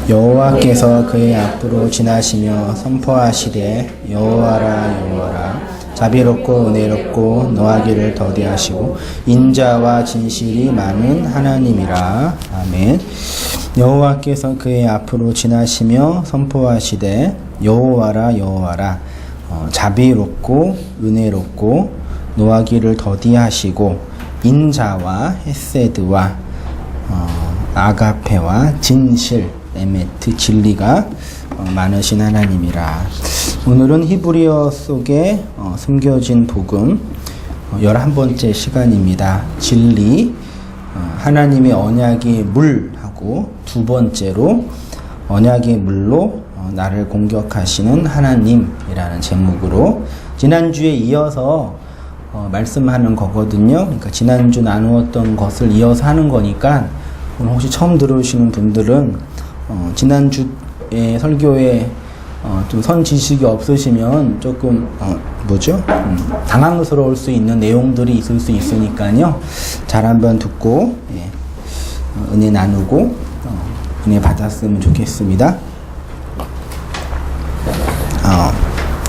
여호와께서 그의 앞으로 지나시며 선포하시되 여호와라 여호와라 자비롭고 은혜롭고 노하기를 더디하시고 인자와 진실이 많은 하나님이라. 아멘. 여호와께서 그의 앞으로 지나시며 선포하시되 여호와라 여호와라 자비롭고 은혜롭고 노하기를 더디하시고 인자와 헤세드와 아가페와 진실 에메트 진리가 많으신 하나님이라. 오늘은 히브리어 속에 숨겨진 복음 11번째 시간입니다. 진리, 하나님의 언약의 물하고 두 번째로 언약의 물로 나를 공격하시는 하나님이라는 제목으로 지난주에 이어서 말씀하는 거거든요. 그러니까 지난주 나누었던 것을 이어서 하는 거니까 오늘 혹시 처음 들어오시는 분들은 지난주에 설교에 좀 선지식이 없으시면 조금 당황스러울 수 있는 내용들이 있을 수 있으니까요. 잘 한번 듣고 은혜 나누고 은혜 받았으면 좋겠습니다.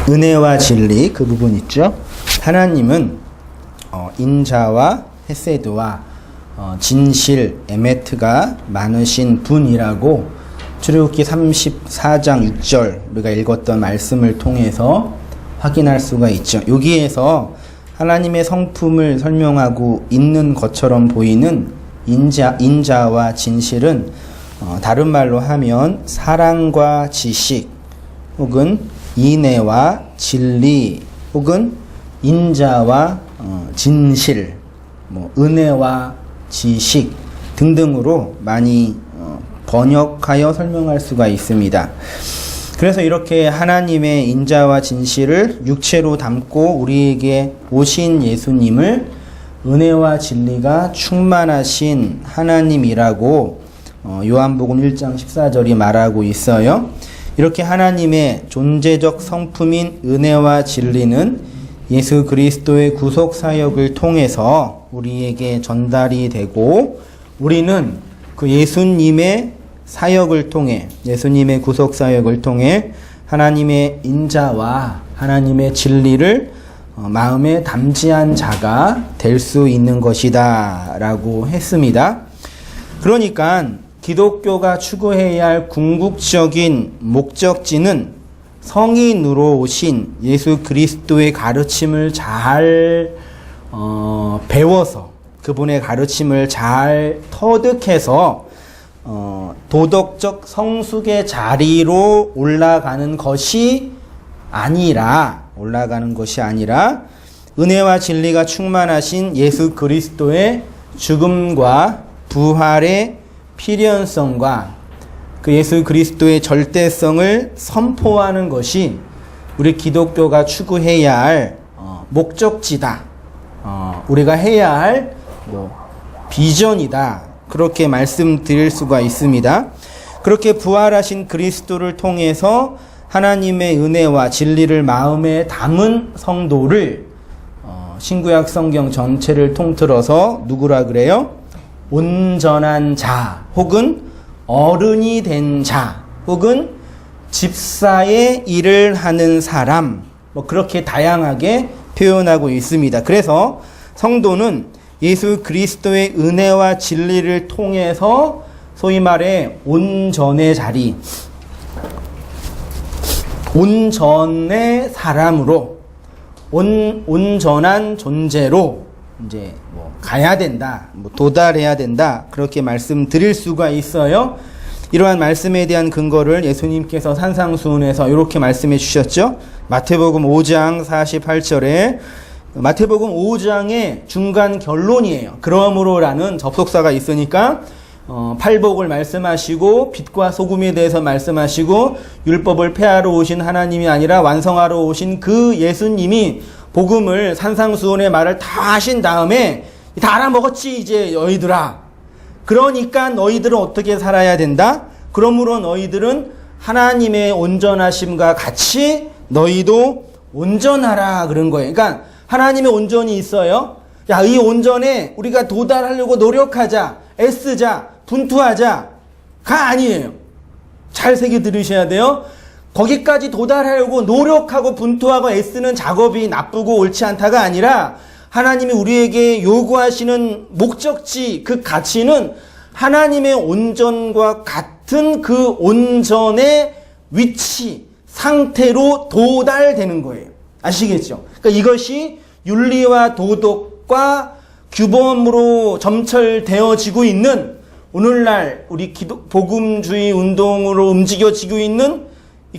은혜와 진리 그 부분 있죠. 하나님은 인자와 헤세드와 진실 에메트가 많으신 분이라고 출애굽기 34장 6절 우리가 읽었던 말씀을 통해서 확인할 수가 있죠. 여기에서 하나님의 성품을 설명하고 있는 것처럼 보이는 인자와 진실은 다른 말로 하면 사랑과 지식 혹은 인애와 진리 혹은 인자와 진실 은혜와 지식 등등으로 많이 번역하여 설명할 수가 있습니다. 그래서 이렇게 하나님의 인자와 진실을 육체로 담고 우리에게 오신 예수님을 은혜와 진리가 충만하신 하나님이라고 요한복음 1장 14절이 말하고 있어요. 이렇게 하나님의 존재적 성품인 은혜와 진리는 예수 그리스도의 구속 사역을 통해서 우리에게 전달이 되고 우리는 그 예수님의 사역을 통해 예수님의 구속 사역을 통해 하나님의 인자와 하나님의 진리를 마음에 담지한 자가 될 수 있는 것이다 라고 했습니다. 그러니까 기독교가 추구해야 할 궁극적인 목적지는 성인으로 오신 예수 그리스도의 가르침을 잘 배워서 그분의 가르침을 잘 터득해서 도덕적 성숙의 자리로 올라가는 것이 아니라 은혜와 진리가 충만하신 예수 그리스도의 죽음과 부활의 필연성과 그 예수 그리스도의 절대성을 선포하는 것이 우리 기독교가 추구해야 할 목적지다. 우리가 해야 할 비전이다. 그렇게 말씀드릴 수가 있습니다. 그렇게 부활하신 그리스도를 통해서 하나님의 은혜와 진리를 마음에 담은 성도를 신구약 성경 전체를 통틀어서 누구라 그래요? 온전한 자 혹은 어른이 된 자 혹은 집사의 일을 하는 사람 그렇게 다양하게 표현하고 있습니다. 그래서 성도는 예수 그리스도의 은혜와 진리를 통해서 소위 말해 온전의 자리, 온전의 사람으로, 온전한 존재로 이제 가야 된다, 도달해야 된다, 그렇게 말씀드릴 수가 있어요. 이러한 말씀에 대한 근거를 예수님께서 산상수훈에서 이렇게 말씀해 주셨죠. 마태복음 5장 48절에 마태복음 5장의 중간 결론이에요. 그러므로라는 접속사가 있으니까 팔복을 말씀하시고 빛과 소금에 대해서 말씀하시고 율법을 폐하러 오신 하나님이 아니라 완성하러 오신 그 예수님이 복음을 산상수훈의 말을 다 하신 다음에 다 알아먹었지 이제 너희들아. 그러니까 너희들은 어떻게 살아야 된다? 그러므로 너희들은 하나님의 온전하심과 같이 너희도 온전하라 그런 거예요. 그러니까 하나님의 온전이 있어요. 야, 이 온전에 우리가 도달하려고 노력하자, 애쓰자, 분투하자가 아니에요. 잘 새겨 들으셔야 돼요. 거기까지 도달하려고 노력하고 분투하고 애쓰는 작업이 나쁘고 옳지 않다가 아니라 하나님이 우리에게 요구하시는 목적지, 그 가치는 하나님의 온전과 같은 그 온전의 위치, 상태로 도달되는 거예요. 아시겠죠? 그러니까 이것이 윤리와 도덕과 규범으로 점철되어지고 있는 오늘날 우리 복음주의 운동으로 움직여지고 있는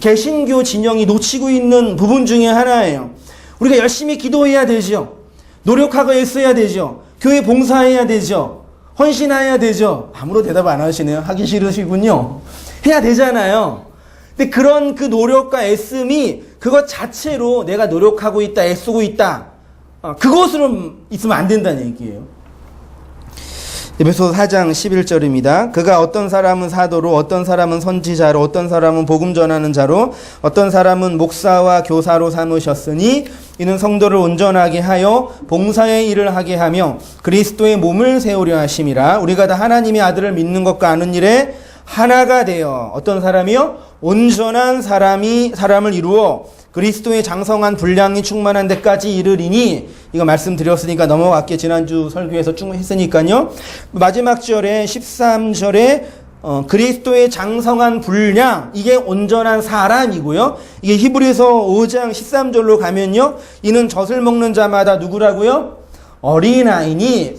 개신교 진영이 놓치고 있는 부분 중에 하나예요. 우리가 열심히 기도해야 되죠. 노력하고 애써야 되죠. 교회 봉사해야 되죠. 헌신해야 되죠. 아무런 대답 안 하시네요. 하기 싫으시군요. 해야 되잖아요. 근데 그런 그 노력과 애씀이 그것 자체로 내가 노력하고 있다, 애쓰고 있다, 그것으로 있으면 안 된다는 얘기예요. 에베소서 4장 11절입니다. 그가 어떤 사람은 사도로, 어떤 사람은 선지자로, 어떤 사람은 복음 전하는 자로, 어떤 사람은 목사와 교사로 삼으셨으니 이는 성도를 온전하게 하여 봉사의 일을 하게 하며 그리스도의 몸을 세우려 하심이라. 우리가 다 하나님의 아들을 믿는 것과 아는 일에 하나가 되어 어떤 사람이요? 온전한 사람을 이루어 그리스도의 장성한 분량이 충만한 데까지 이르리니, 이거 말씀드렸으니까 넘어갈게. 지난주 설교에서 쭉 했으니까요. 마지막 절에 13절에 그리스도의 장성한 분량, 이게 온전한 사람이고요. 이게 히브리서 5장 13절로 가면요, 이는 젖을 먹는 자마다 누구라고요? 어린아이니,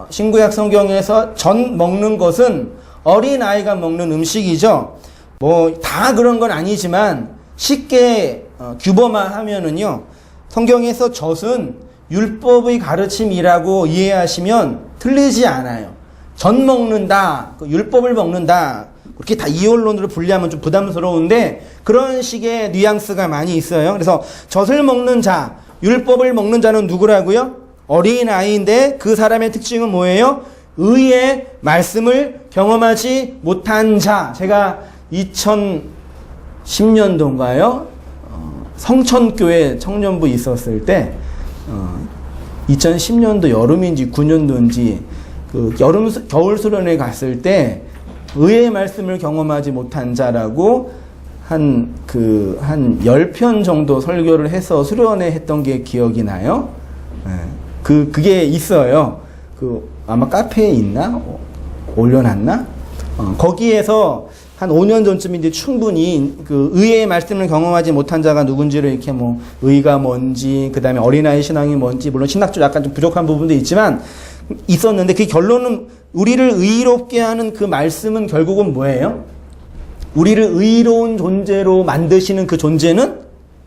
신구약 성경에서 젖 먹는 것은 어린아이가 먹는 음식이죠. 뭐 다 그런 건 아니지만 쉽게 규범화하면은요, 성경에서 젖은 율법의 가르침이라고 이해하시면 틀리지 않아요. 젖 먹는다, 율법을 먹는다, 그렇게 다 이원론으로 분리하면 좀 부담스러운데 그런 식의 뉘앙스가 많이 있어요. 그래서 젖을 먹는 자, 율법을 먹는 자는 누구라고요? 어린아이인데 그 사람의 특징은 뭐예요? 의의 말씀을 경험하지 못한 자. 제가 2010년도인가요? 성천교회 청년부 있었을 때 2010년도 여름인지 9년도인지 그 겨울 수련회 갔을 때 의의 말씀을 경험하지 못한 자라고 한 10편 정도 설교를 해서 수련회 했던 게 기억이 나요. 그게 있어요. 아마 카페에 있나? 올려놨나? 거기에서 한 5년 전쯤인데 충분히 그 의의 말씀을 경험하지 못한 자가 누군지를 이렇게 뭐 의가 뭔지, 그 다음에 어린아이 신앙이 뭔지, 물론 신학적 약간 좀 부족한 부분도 있지만 있었는데, 그 결론은 우리를 의롭게 하는 그 말씀은 결국은 뭐예요? 우리를 의로운 존재로 만드시는 그 존재는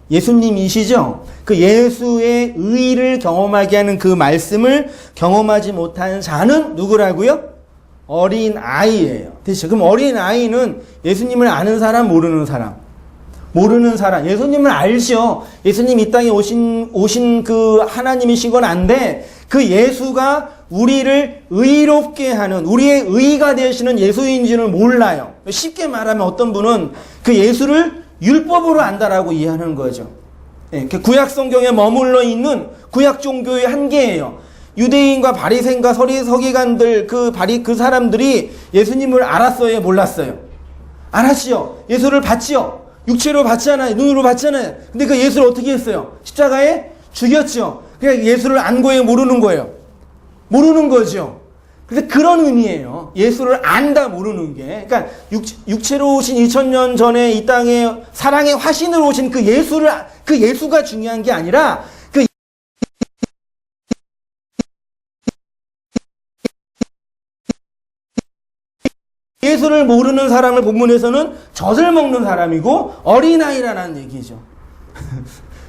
예수님이시죠? 그 예수의 의를 경험하게 하는 그 말씀을 경험하지 못한 자는 누구라고요? 어린 아이예요. 됐죠? 그럼 어린 아이는 예수님을 아는 사람, 모르는 사람? 모르는 사람. 예수님을 알죠. 예수님 이 땅에 오신 그 하나님이신 건 안돼. 그 예수가 우리를 의롭게 하는, 우리의 의가 되시는 예수인지는 몰라요. 쉽게 말하면 어떤 분은 그 예수를 율법으로 안다라고 이해하는 거죠. 구약 성경에 머물러 있는 구약 종교의 한계예요. 유대인과 바리새인과 서기관들, 그 사람들이 예수님을 알았어요, 몰랐어요? 알았지요. 예수를 봤지요. 육체로 봤잖아요. 눈으로 봤잖아요. 근데 그 예수를 어떻게 했어요? 십자가에 죽였죠. 그러니까 예수를 안 거예요, 모르는 거예요? 모르는 거죠. 그래서 그런 의미예요. 예수를 안다, 모르는 게. 그러니까 육체로 오신 2000년 전에 이 땅에 사랑의 화신으로 오신 그 예수가 중요한 게 아니라 예수를 모르는 사람을 본문에서는 젖을 먹는 사람이고 어린아이라는 얘기죠.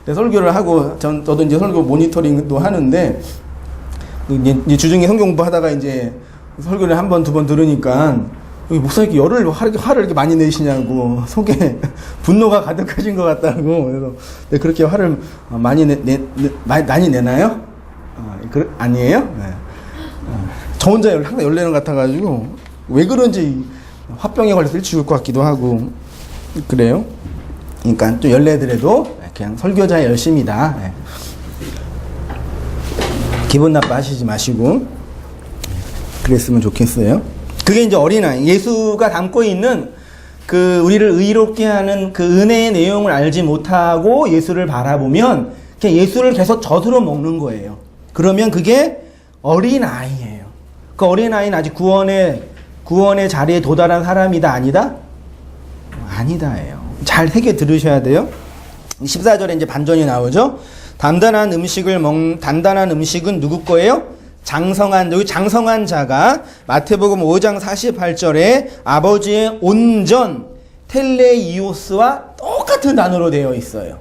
설교를 하고 저도 이제 설교 모니터링도 하는데 이제 주중에 성경 공부하다가 이제 설교를 한 번, 두 번 들으니까 목사님께 화를 이렇게 많이 내시냐고, 속에 분노가 가득하신 것 같다고. 그래서 그렇게 화를 많이 내나요? 아니에요? 네. 저 혼자 항상 열내는 것 같아가지고 왜 그런지 화병에 걸려서 일찍 죽을 것 같기도 하고 그래요. 그러니까 또 열내더라도 그냥 설교자의 열심이다. 네. 기분 나빠하시지 마시고 그랬으면 좋겠어요. 그게 이제 어린아이, 예수가 담고 있는 우리를 의롭게 하는 그 은혜의 내용을 알지 못하고 예수를 바라보면 그냥 예수를 계속 젖으로 먹는 거예요. 그러면 그게 어린아이예요. 그 어린아이는 아직 구원의 자리에 도달한 사람이다, 아니다? 아니다예요. 잘 새겨 들으셔야 돼요. 14절에 이제 반전이 나오죠. 단단한 음식은 누구 거예요? 여기 장성한 자가 마태복음 5장 48절에 아버지의 온전 텔레이오스와 똑같은 단어로 되어 있어요.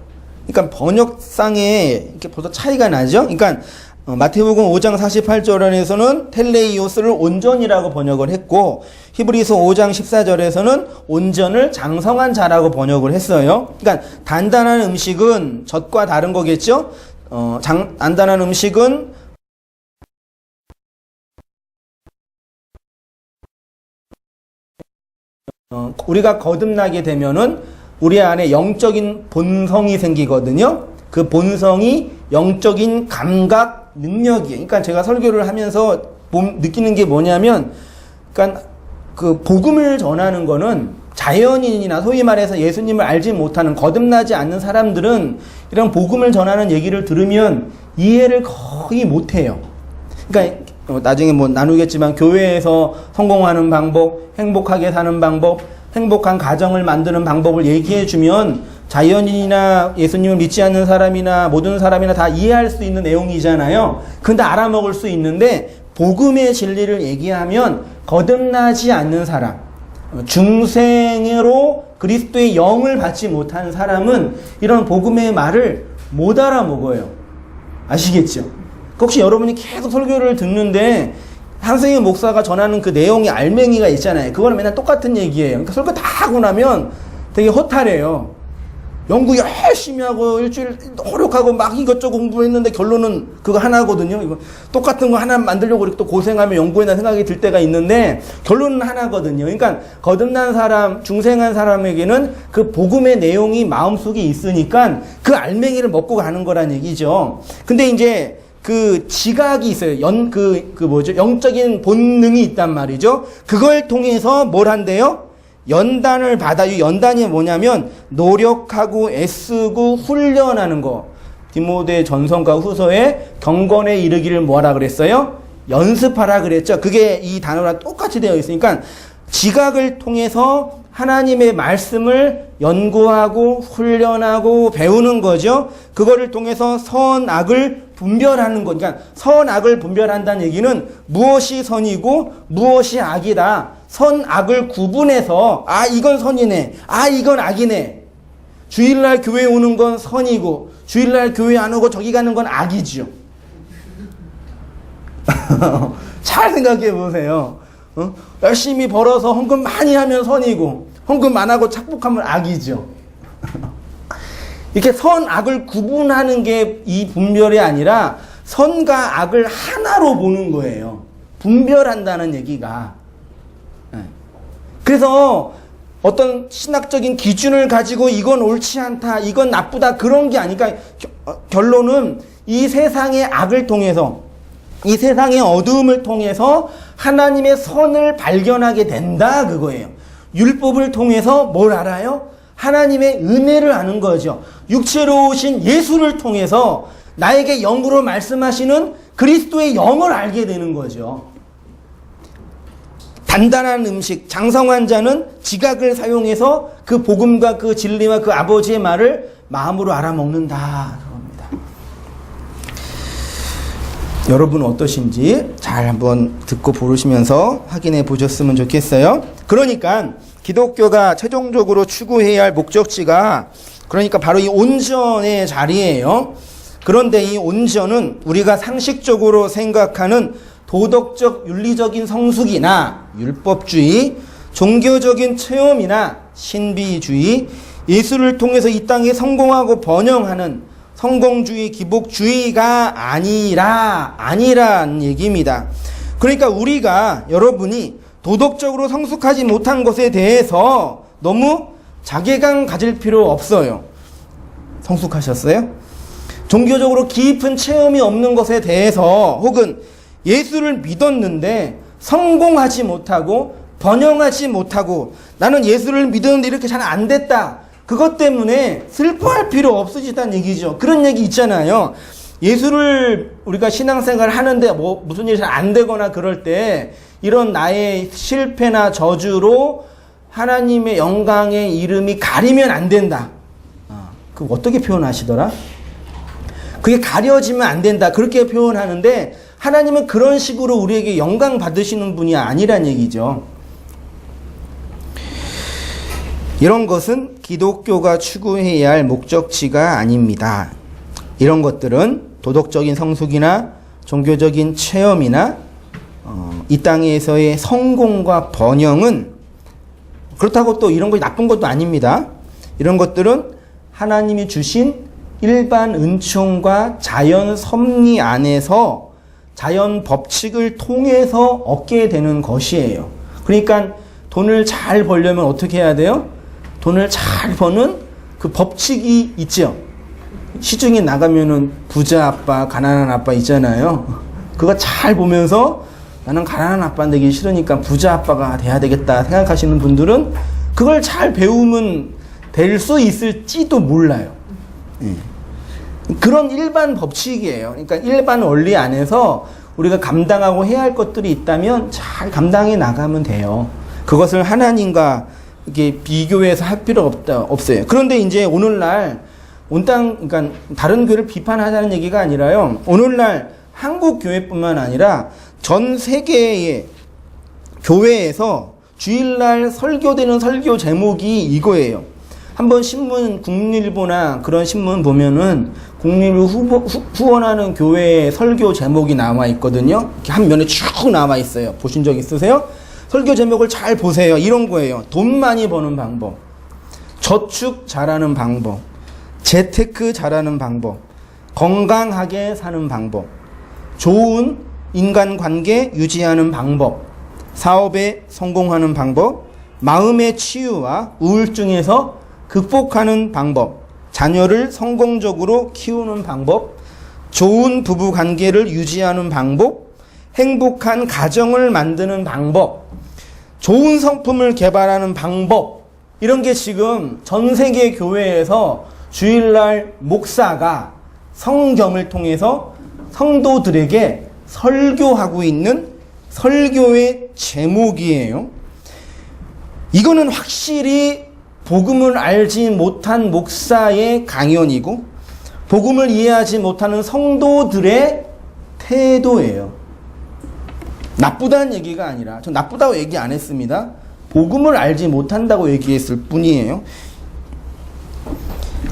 그러니까 번역상에 이렇게 벌써 차이가 나죠. 그러니까 마태복음 5장 48절에서는 텔레이오스를 온전이라고 번역을 했고 히브리서 5장 14절에서는 온전을 장성한 자라고 번역을 했어요. 그러니까 단단한 음식은 젖과 다른 거겠죠. 단단한 음식은 우리가 거듭나게 되면은 우리 안에 영적인 본성이 생기거든요. 그 본성이 영적인 감각 능력이에요. 그러니까 제가 설교를 하면서 느끼는 게 뭐냐면, 그러니까 그 복음을 전하는 거는 자연인이나 소위 말해서 예수님을 알지 못하는 거듭나지 않는 사람들은 이런 복음을 전하는 얘기를 들으면 이해를 거의 못해요. 그러니까 나중에 뭐 나누겠지만 교회에서 성공하는 방법, 행복하게 사는 방법, 행복한 가정을 만드는 방법을 얘기해주면 자연인이나 예수님을 믿지 않는 사람이나 모든 사람이나 다 이해할 수 있는 내용이잖아요. 근데 알아먹을 수 있는데 복음의 진리를 얘기하면 거듭나지 않는 사람, 중생으로 그리스도의 영을 받지 못한 사람은 이런 복음의 말을 못 알아먹어요. 아시겠죠? 혹시 여러분이 계속 설교를 듣는데 한승희 목사가 전하는 그 내용이 알맹이가 있잖아요. 그거는 맨날 똑같은 얘기예요. 그러니까 설교 다 하고 나면 되게 허탈해요. 연구 열심히 하고 일주일 노력하고 막 이것저것 공부했는데 결론은 그거 하나거든요. 이거 똑같은 거 하나 만들려고 이렇게 또 고생하며 연구해나 생각이 들 때가 있는데 결론은 하나거든요. 그러니까 거듭난 사람, 중생한 사람에게는 그 복음의 내용이 마음속에 있으니까 그 알맹이를 먹고 가는 거란 얘기죠. 근데 이제 그 지각이 있어요. 영적인 본능이 있단 말이죠. 그걸 통해서 뭘 한대요? 연단을 받아요. 연단이 뭐냐면 노력하고 애쓰고 훈련하는 거. 디모데 전서과 후서에 경건에 이르기를 뭐하라 그랬어요? 연습하라 그랬죠. 그게 이 단어랑 똑같이 되어 있으니까 지각을 통해서 하나님의 말씀을 연구하고 훈련하고 배우는 거죠. 그거를 통해서 선악을 분별하는 거. 그러니까 선악을 분별한다는 얘기는 무엇이 선이고 무엇이 악이다. 선악을 구분해서 이건 선이네. 이건 악이네. 주일날 교회 오는 건 선이고 주일날 교회 안 오고 저기 가는 건 악이죠. 잘 생각해 보세요. 열심히 벌어서 헌금 많이 하면 선이고 헌금 안 하고 착복하면 악이죠. 이렇게 선악을 구분하는 게 이 분별이 아니라 선과 악을 하나로 보는 거예요. 분별한다는 얘기가. 그래서 어떤 신학적인 기준을 가지고 이건 옳지 않다, 이건 나쁘다 그런 게 아니까 결론은 이 세상의 악을 통해서 이 세상의 어두움을 통해서 하나님의 선을 발견하게 된다 그거예요. 율법을 통해서 뭘 알아요? 하나님의 은혜를 아는 거죠. 육체로 오신 예수를 통해서 나에게 영으로 말씀하시는 그리스도의 영을 알게 되는 거죠. 단단한 음식, 장성한 자는 지각을 사용해서 그 복음과 그 진리와 그 아버지의 말을 마음으로 알아먹는다. 여러분은 어떠신지 잘 한번 듣고 보시면서 확인해 보셨으면 좋겠어요. 그러니까 기독교가 최종적으로 추구해야 할 목적지가 그러니까 바로 이 온전의 자리예요. 그런데 이 온전은 우리가 상식적으로 생각하는 도덕적 윤리적인 성숙이나 율법주의, 종교적인 체험이나 신비주의, 예수를 통해서 이 땅에 성공하고 번영하는 성공주의, 기복주의가 아니란 얘기입니다. 그러니까 여러분이 도덕적으로 성숙하지 못한 것에 대해서 너무 자괴감 가질 필요 없어요. 성숙하셨어요? 종교적으로 깊은 체험이 없는 것에 대해서 혹은 예수를 믿었는데 성공하지 못하고 번영하지 못하고 나는 예수를 믿었는데 이렇게 잘 안 됐다. 그것 때문에 슬퍼할 필요 없으시다는 얘기죠. 그런 얘기 있잖아요. 예수를 우리가 신앙생활 하는데 뭐 무슨 일이 잘 안 되거나 그럴 때 이런 나의 실패나 저주로 하나님의 영광의 이름이 가리면 안 된다. 그거 어떻게 표현하시더라? 그게 가려지면 안 된다. 그렇게 표현하는데 하나님은 그런 식으로 우리에게 영광 받으시는 분이 아니란 얘기죠. 이런 것은 기독교가 추구해야 할 목적지가 아닙니다. 이런 것들은 도덕적인 성숙이나 종교적인 체험이나 이 땅에서의 성공과 번영은 그렇다고 또 이런 것이 나쁜 것도 아닙니다. 이런 것들은 하나님이 주신 일반 은총과 자연 섭리 안에서 자연 법칙을 통해서 얻게 되는 것이에요. 그러니까 돈을 잘 벌려면 어떻게 해야 돼요? 돈을 잘 버는 그 법칙이 있죠. 시중에 나가면은 부자 아빠, 가난한 아빠 있잖아요. 그거 잘 보면서 나는 가난한 아빠 되기 싫으니까 부자 아빠가 돼야 되겠다 생각하시는 분들은 그걸 잘 배우면 될 수 있을지도 몰라요. 그런 일반 법칙이에요. 그러니까 일반 원리 안에서 우리가 감당하고 해야 할 것들이 있다면 잘 감당해 나가면 돼요. 그것을 하나님과 이렇게 비교해서 할 필요 없어요. 그런데 이제 오늘날 그러니까 다른 교회를 비판하자는 얘기가 아니라요. 오늘날 한국 교회뿐만 아니라 전 세계의 교회에서 주일날 설교되는 설교 제목이 이거예요. 한번 신문, 국립일보나 그런 신문 보면은 국립을 후원하는 교회의 설교 제목이 나와 있거든요. 이렇게 한 면에 쭉 나와 있어요. 보신 적 있으세요? 설교 제목을 잘 보세요. 이런 거예요. 돈 많이 버는 방법, 저축 잘하는 방법, 재테크 잘하는 방법, 건강하게 사는 방법, 좋은 인간관계 유지하는 방법, 사업에 성공하는 방법, 마음의 치유와 우울증에서 극복하는 방법, 자녀를 성공적으로 키우는 방법, 좋은 부부관계를 유지하는 방법, 행복한 가정을 만드는 방법, 좋은 성품을 개발하는 방법, 이런 게 지금 전 세계 교회에서 주일날 목사가 성경을 통해서 성도들에게 설교하고 있는 설교의 제목이에요. 이거는 확실히 복음을 알지 못한 목사의 강연이고 복음을 이해하지 못하는 성도들의 태도예요. 나쁘다는 얘기가 아니라, 전 나쁘다고 얘기 안 했습니다. 복음을 알지 못한다고 얘기했을 뿐이에요.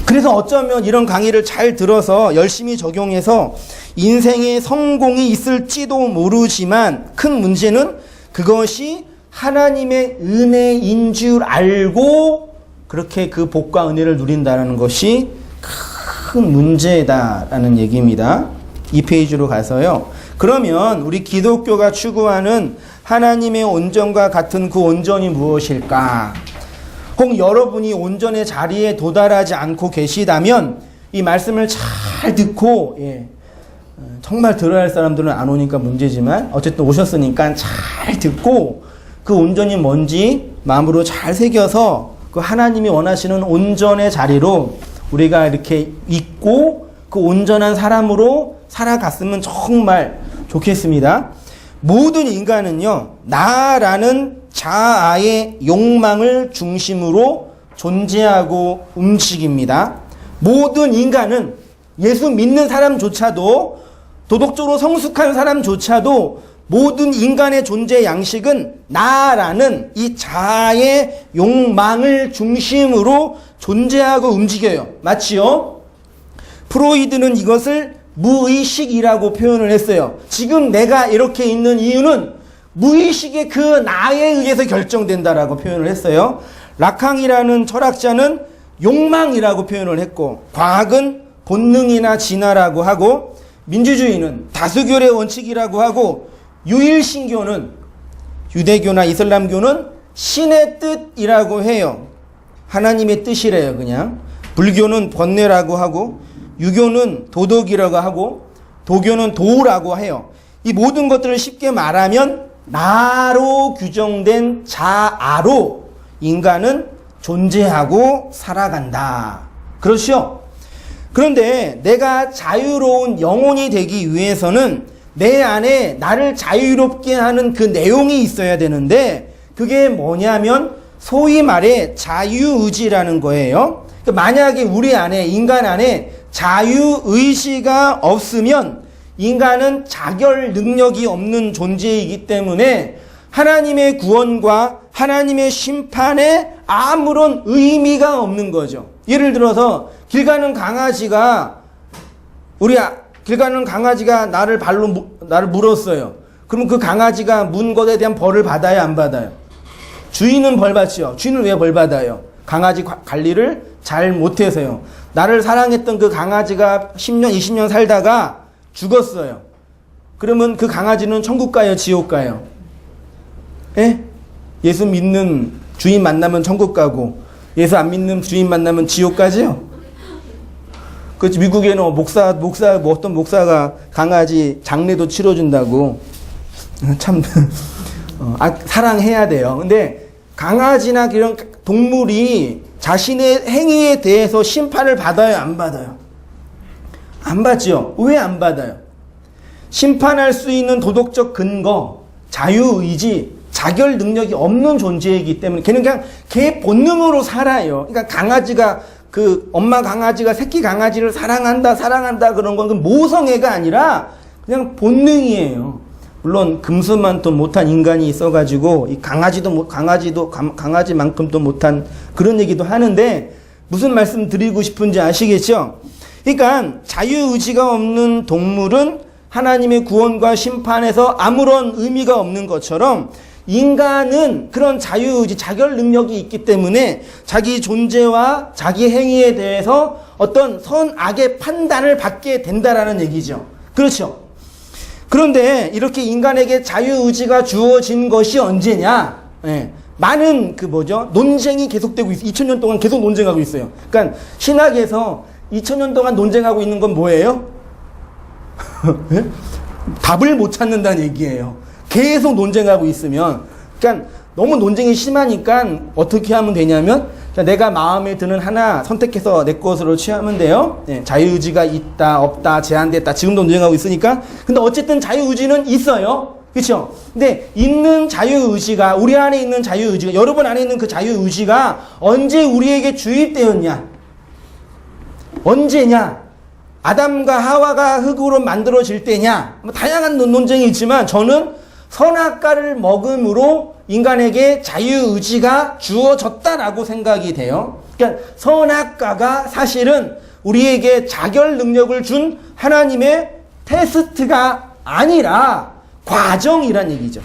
그래서 어쩌면 이런 강의를 잘 들어서 열심히 적용해서 인생의 성공이 있을지도 모르지만 큰 문제는 그것이 하나님의 은혜인 줄 알고 그렇게 그 복과 은혜를 누린다는 것이 큰 문제다라는 얘기입니다. 2페이지로 가서요. 그러면 우리 기독교가 추구하는 하나님의 온전과 같은 그 온전이 무엇일까? 혹 여러분이 온전의 자리에 도달하지 않고 계시다면 이 말씀을 잘 듣고 정말 들어야 할 사람들은 안 오니까 문제지만 어쨌든 오셨으니까 잘 듣고 그 온전이 뭔지 마음으로 잘 새겨서 그 하나님이 원하시는 온전의 자리로 우리가 이렇게 있고 그 온전한 사람으로 살아갔으면 정말 좋겠습니다. 모든 인간은요, 나라는 자아의 욕망을 중심으로 존재하고 움직입니다. 모든 인간은 예수 믿는 사람조차도 도덕적으로 성숙한 사람조차도 모든 인간의 존재 양식은 나라는 이 자아의 욕망을 중심으로 존재하고 움직여요. 맞지요? 프로이드는 이것을 무의식이라고 표현을 했어요. 지금 내가 이렇게 있는 이유는 무의식의 그 나에 의해서 결정된다라고 표현을 했어요. 라캉이라는 철학자는 욕망이라고 표현을 했고, 과학은 본능이나 진화라고 하고, 민주주의는 다수결의 원칙이라고 하고, 유일신교는, 유대교나 이슬람교는 신의 뜻이라고 해요. 하나님의 뜻이래요, 그냥. 불교는 번뇌라고 하고, 유교는 도덕이라고 하고, 도교는 도라고 해요. 이 모든 것들을 쉽게 말하면 나로 규정된 자아로 인간은 존재하고 살아간다. 그렇죠? 그런데 내가 자유로운 영혼이 되기 위해서는 내 안에 나를 자유롭게 하는 그 내용이 있어야 되는데 그게 뭐냐면 소위 말해 자유의지라는 거예요. 만약에 우리 안에, 인간 안에 자유의지가 없으면 인간은 자결 능력이 없는 존재이기 때문에 하나님의 구원과 하나님의 심판에 아무런 의미가 없는 거죠. 예를 들어서 길 가는 강아지가 나를 물었어요. 그럼 그 강아지가 문 것에 대한 벌을 받아야 안 받아요? 주인은 벌 받죠. 주인은 왜 벌 받아요? 강아지 관리를 잘 못해서요. 나를 사랑했던 그 강아지가 10년, 20년 살다가 죽었어요. 그러면 그 강아지는 천국 가요, 지옥 가요? 예? 예수 믿는 주인 만나면 천국 가고 예수 안 믿는 주인 만나면 지옥 가지요? 그 미국에는 어떤 목사가 강아지 장례도 치러준다고. 참 사랑해야 돼요. 근데 강아지나 이런 동물이 자신의 행위에 대해서 심판을 받아요, 안 받아요? 안 받죠. 왜 안 받아요? 심판할 수 있는 도덕적 근거, 자유의지, 자결 능력이 없는 존재이기 때문에 걔는 그냥 걔 본능으로 살아요. 그러니까 강아지가 엄마 강아지가 새끼 강아지를 사랑한다 그런 건 모성애가 아니라 그냥 본능이에요. 물론 금수만도 못한 인간이 있어가지고 이 강아지만큼도 못한 그런 얘기도 하는데 무슨 말씀 드리고 싶은지 아시겠죠? 그러니까 자유의지가 없는 동물은 하나님의 구원과 심판에서 아무런 의미가 없는 것처럼 인간은 그런 자유의지, 자결 능력이 있기 때문에 자기 존재와 자기 행위에 대해서 어떤 선악의 판단을 받게 된다라는 얘기죠. 그렇죠? 그런데 이렇게 인간에게 자유의지가 주어진 것이 언제냐? 예, 많은 논쟁이 계속되고 있어요. 2000년 동안 계속 논쟁하고 있어요. 그러니까 신학에서 2000년 동안 논쟁하고 있는 건 뭐예요? 예? 답을 못 찾는다는 얘기예요. 계속 논쟁하고 있으면. 그러니까 너무 논쟁이 심하니까 어떻게 하면 되냐면 내가 마음에 드는 하나 선택해서 내 것으로 취하면 돼요. 네, 자유의지가 있다 없다 제한됐다 지금도 논쟁하고 있으니까. 근데 어쨌든 자유의지는 있어요. 그렇죠? 근데 있는 자유의지가, 우리 안에 있는 자유의지가, 여러분 안에 있는 그 자유의지가 언제 우리에게 주입되었냐? 언제냐? 아담과 하와가 흙으로 만들어질 때냐? 다양한 논쟁이 있지만 저는 선악과를 먹음으로 인간에게 자유의지가 주어졌다라고 생각이 돼요. 그러니까 선악과가 사실은 우리에게 자결 능력을 준 하나님의 테스트가 아니라 과정이란 얘기죠.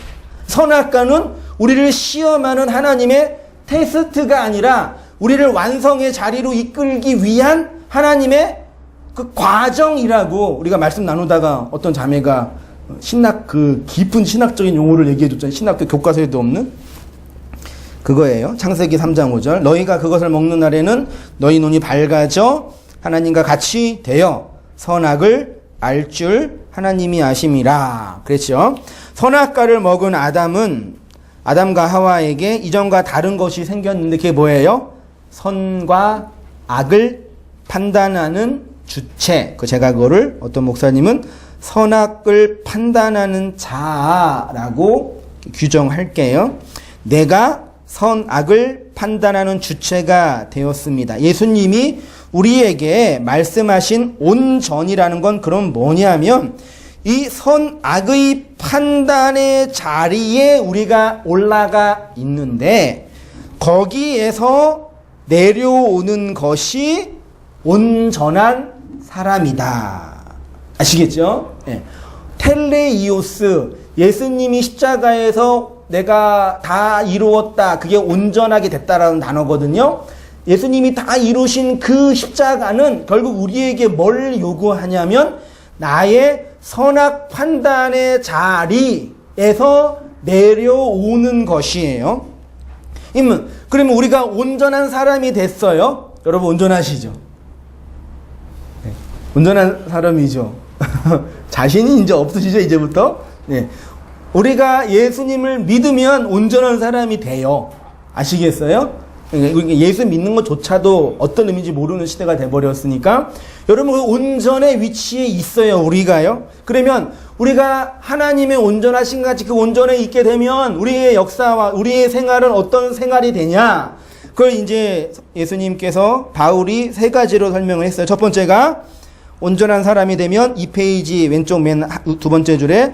선악과는 우리를 시험하는 하나님의 테스트가 아니라 우리를 완성의 자리로 이끌기 위한 하나님의 그 과정이라고 우리가 말씀 나누다가 어떤 자매가 깊은 신학적인 용어를 얘기해 줬잖아요. 신학교 교과서에도 없는 그거예요. 창세기 3장 5절. 너희가 그것을 먹는 날에는 너희 눈이 밝아져 하나님과 같이 되어 선악을 알 줄 하나님이 아심이라. 그랬죠. 선악과를 먹은 아담과 하와에게 이전과 다른 것이 생겼는데 그게 뭐예요? 선과 악을 판단하는 주체. 제가 그거를 어떤 목사님은 선악을 판단하는 자라고 규정할게요. 내가 선악을 판단하는 주체가 되었습니다. 예수님이 우리에게 말씀하신 온전이라는 건 그럼 뭐냐면 이 선악의 판단의 자리에 우리가 올라가 있는데 거기에서 내려오는 것이 온전한 사람이다. 아시겠죠? 예. 텔레이오스, 예수님이 십자가에서 내가 다 이루었다, 그게 온전하게 됐다라는 단어거든요. 예수님이 다 이루신 그 십자가는 결국 우리에게 뭘 요구하냐면 나의 선악 판단의 자리에서 내려오는 것이에요. 그러면 우리가 온전한 사람이 됐어요. 여러분 온전하시죠? 네. 온전한 사람이죠. 자신이 이제 없으시죠, 이제부터? 네. 우리가 예수님을 믿으면 온전한 사람이 돼요. 아시겠어요? 예수 믿는 것조차도 어떤 의미인지 모르는 시대가 돼버렸으니까 여러분 그 온전의 위치에 있어요. 우리가요. 그러면 우리가 하나님의 온전하신 같이 그 온전에 있게 되면 우리의 역사와 우리의 생활은 어떤 생활이 되냐, 그걸 이제 예수님께서 바울이 세 가지로 설명을 했어요. 첫 번째가 온전한 사람이 되면 2페이지 왼쪽 맨 두 번째 줄에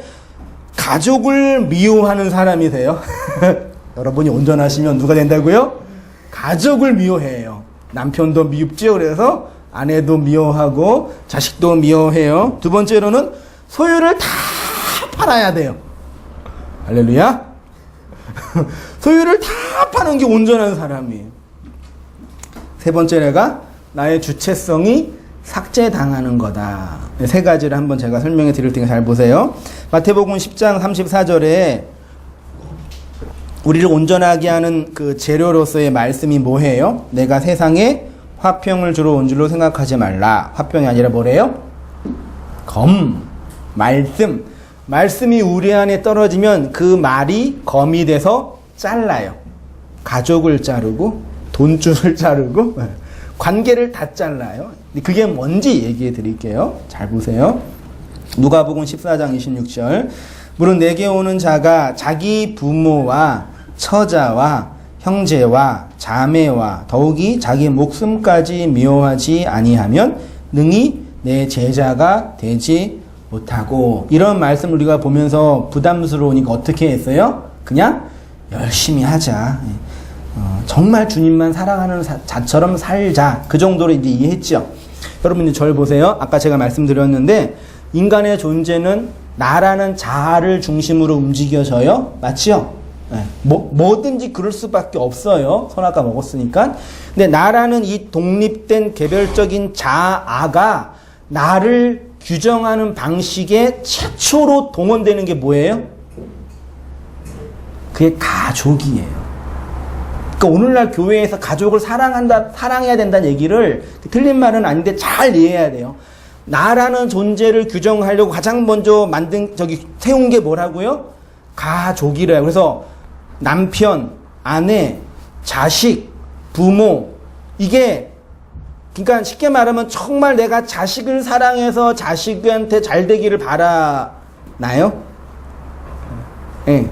가족을 미워하는 사람이 돼요. 여러분이 온전하시면 누가 된다고요? 가족을 미워해요. 남편도 미웁죠. 그래서 아내도 미워하고 자식도 미워해요. 두 번째로는 소유를 다 팔아야 돼요. 할렐루야. 소유를 다 파는 게 온전한 사람이에요. 세 번째가 나의 주체성이 삭제당하는 거다. 세 가지를 한번 제가 설명해 드릴 테니까 잘 보세요. 마태복음 10장 34절에 우리를 온전하게 하는 그 재료로서의 말씀이 뭐예요? 내가 세상에 화평을 주러 온 줄로 생각하지 말라. 화평이 아니라 뭐래요? 말씀. 말씀이 우리 안에 떨어지면 그 말이 검이 돼서 잘라요. 가족을 자르고 돈줄을 자르고 관계를 다 잘라요. 그게 뭔지 얘기해 드릴게요. 잘 보세요. 누가복음 14장 26절. 물은 내게 오는 자가 자기 부모와 처자와 형제와 자매와 더욱이 자기 목숨까지 미워하지 아니하면 능히 내 제자가 되지 못하고. 이런 말씀을 우리가 보면서 부담스러우니까 어떻게 했어요? 그냥 열심히 하자. 정말 주님만 사랑하는 자처럼 살자. 그 정도로 이제 이해했죠. 여러분들 저를 보세요. 아까 제가 말씀드렸는데 인간의 존재는 나라는 자아를 중심으로 움직여져요. 맞죠? 네. 뭐든지 그럴 수밖에 없어요. 선악과 먹었으니까. 근데 나라는 이 독립된 개별적인 자아가 나를 규정하는 방식에 최초로 동원되는 게 뭐예요? 그게 가족이에요. 그러니까 오늘날 교회에서 가족을 사랑해야 된다는 얘기를 틀린 말은 아닌데 잘 이해해야 돼요. 나라는 존재를 규정하려고 가장 먼저 세운 게 뭐라고요? 가족이래요. 그래서 남편, 아내, 자식, 부모, 이게 그러니까 쉽게 말하면 정말 내가 자식을 사랑해서 자식한테 잘 되기를 바라나요? 네.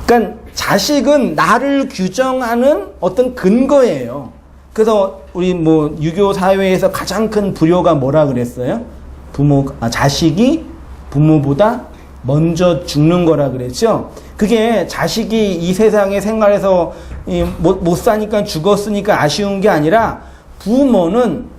그러니까 자식은 나를 규정하는 어떤 근거예요. 그래서 우리 유교 사회에서 가장 큰 불효가 뭐라 그랬어요? 자식이 부모보다 먼저 죽는 거라 그랬죠. 그게 자식이 이 세상의 생활에서 못 사니까 죽었으니까 아쉬운 게 아니라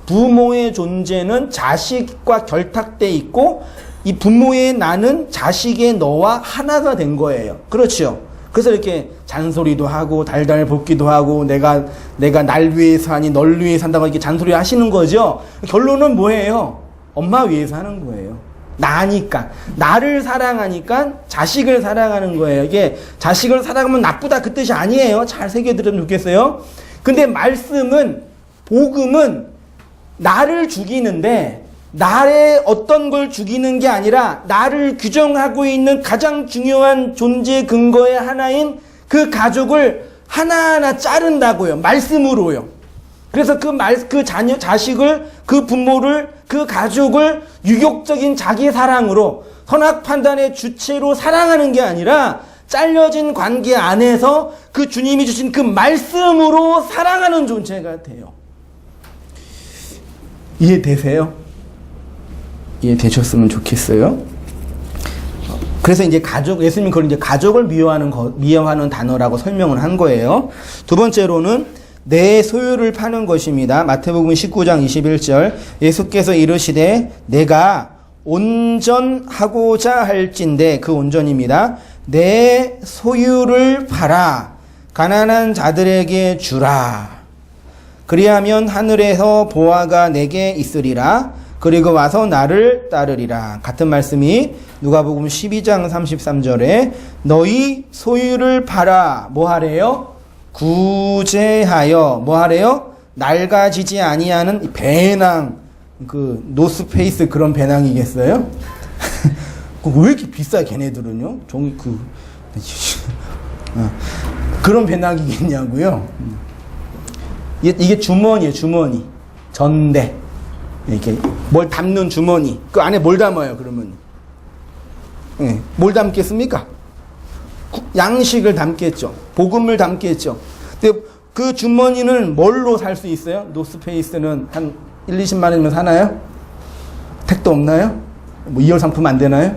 부모의 존재는 자식과 결탁돼 있고 이 부모의 나는 자식의 너와 하나가 된 거예요. 그렇죠. 그래서 이렇게 잔소리도 하고 달달 볶기도 하고 내가 날 위해서 하니 널 위해서 한다고 이렇게 잔소리 하시는 거죠. 결론은 뭐예요? 엄마 위해서 하는 거예요. 나니까. 나를 사랑하니까 자식을 사랑하는 거예요. 이게 자식을 사랑하면 나쁘다 그 뜻이 아니에요. 잘 새겨들으면 좋겠어요. 근데 복음은 나를 죽이는데 나의 어떤 걸 죽이는 게 아니라 나를 규정하고 있는 가장 중요한 존재 근거의 하나인 그 가족을 하나하나 자른다고요. 말씀으로요. 그래서 자식을, 그 부모를, 그 가족을 유격적인 자기 사랑으로 선악 판단의 주체로 사랑하는 게 아니라 잘려진 관계 안에서 그 주님이 주신 그 말씀으로 사랑하는 존재가 돼요. 이해되세요? 이해되셨으면 좋겠어요. 그래서 이제 예수님 그걸 이제 가족을 미워하는 단어라고 설명을 한 거예요. 두 번째로는 내 소유를 파는 것입니다. 마태복음 19장 21절 예수께서 이르시되 내가 온전하고자 할진대, 그 온전입니다. 내 소유를 팔아 가난한 자들에게 주라. 그리하면 하늘에서 보화가 내게 있으리라. 그리고 와서 나를 따르리라. 같은 말씀이 누가복음 12장 33절에 너희 소유를 팔아 뭐 하래요? 구제하여 뭐 하래요? 낡아지지 아니하는 배낭, 그 노스페이스 그런 배낭이겠어요? 왜 이렇게 비싸 걔네들은요? 종이 그런 배낭이겠냐고요? 이게 주머니예요, 주머니. 전대. 이렇게 뭘 담는 주머니. 그 안에 뭘 담아요, 그러면? 네. 뭘 담겠습니까? 양식을 담겠죠. 복음을 담겠죠. 근데 그 주머니는 뭘로 살 수 있어요? 노스페이스는 한 1, 20만 원이면 사나요? 택도 없나요? 뭐 2월 상품 안 되나요?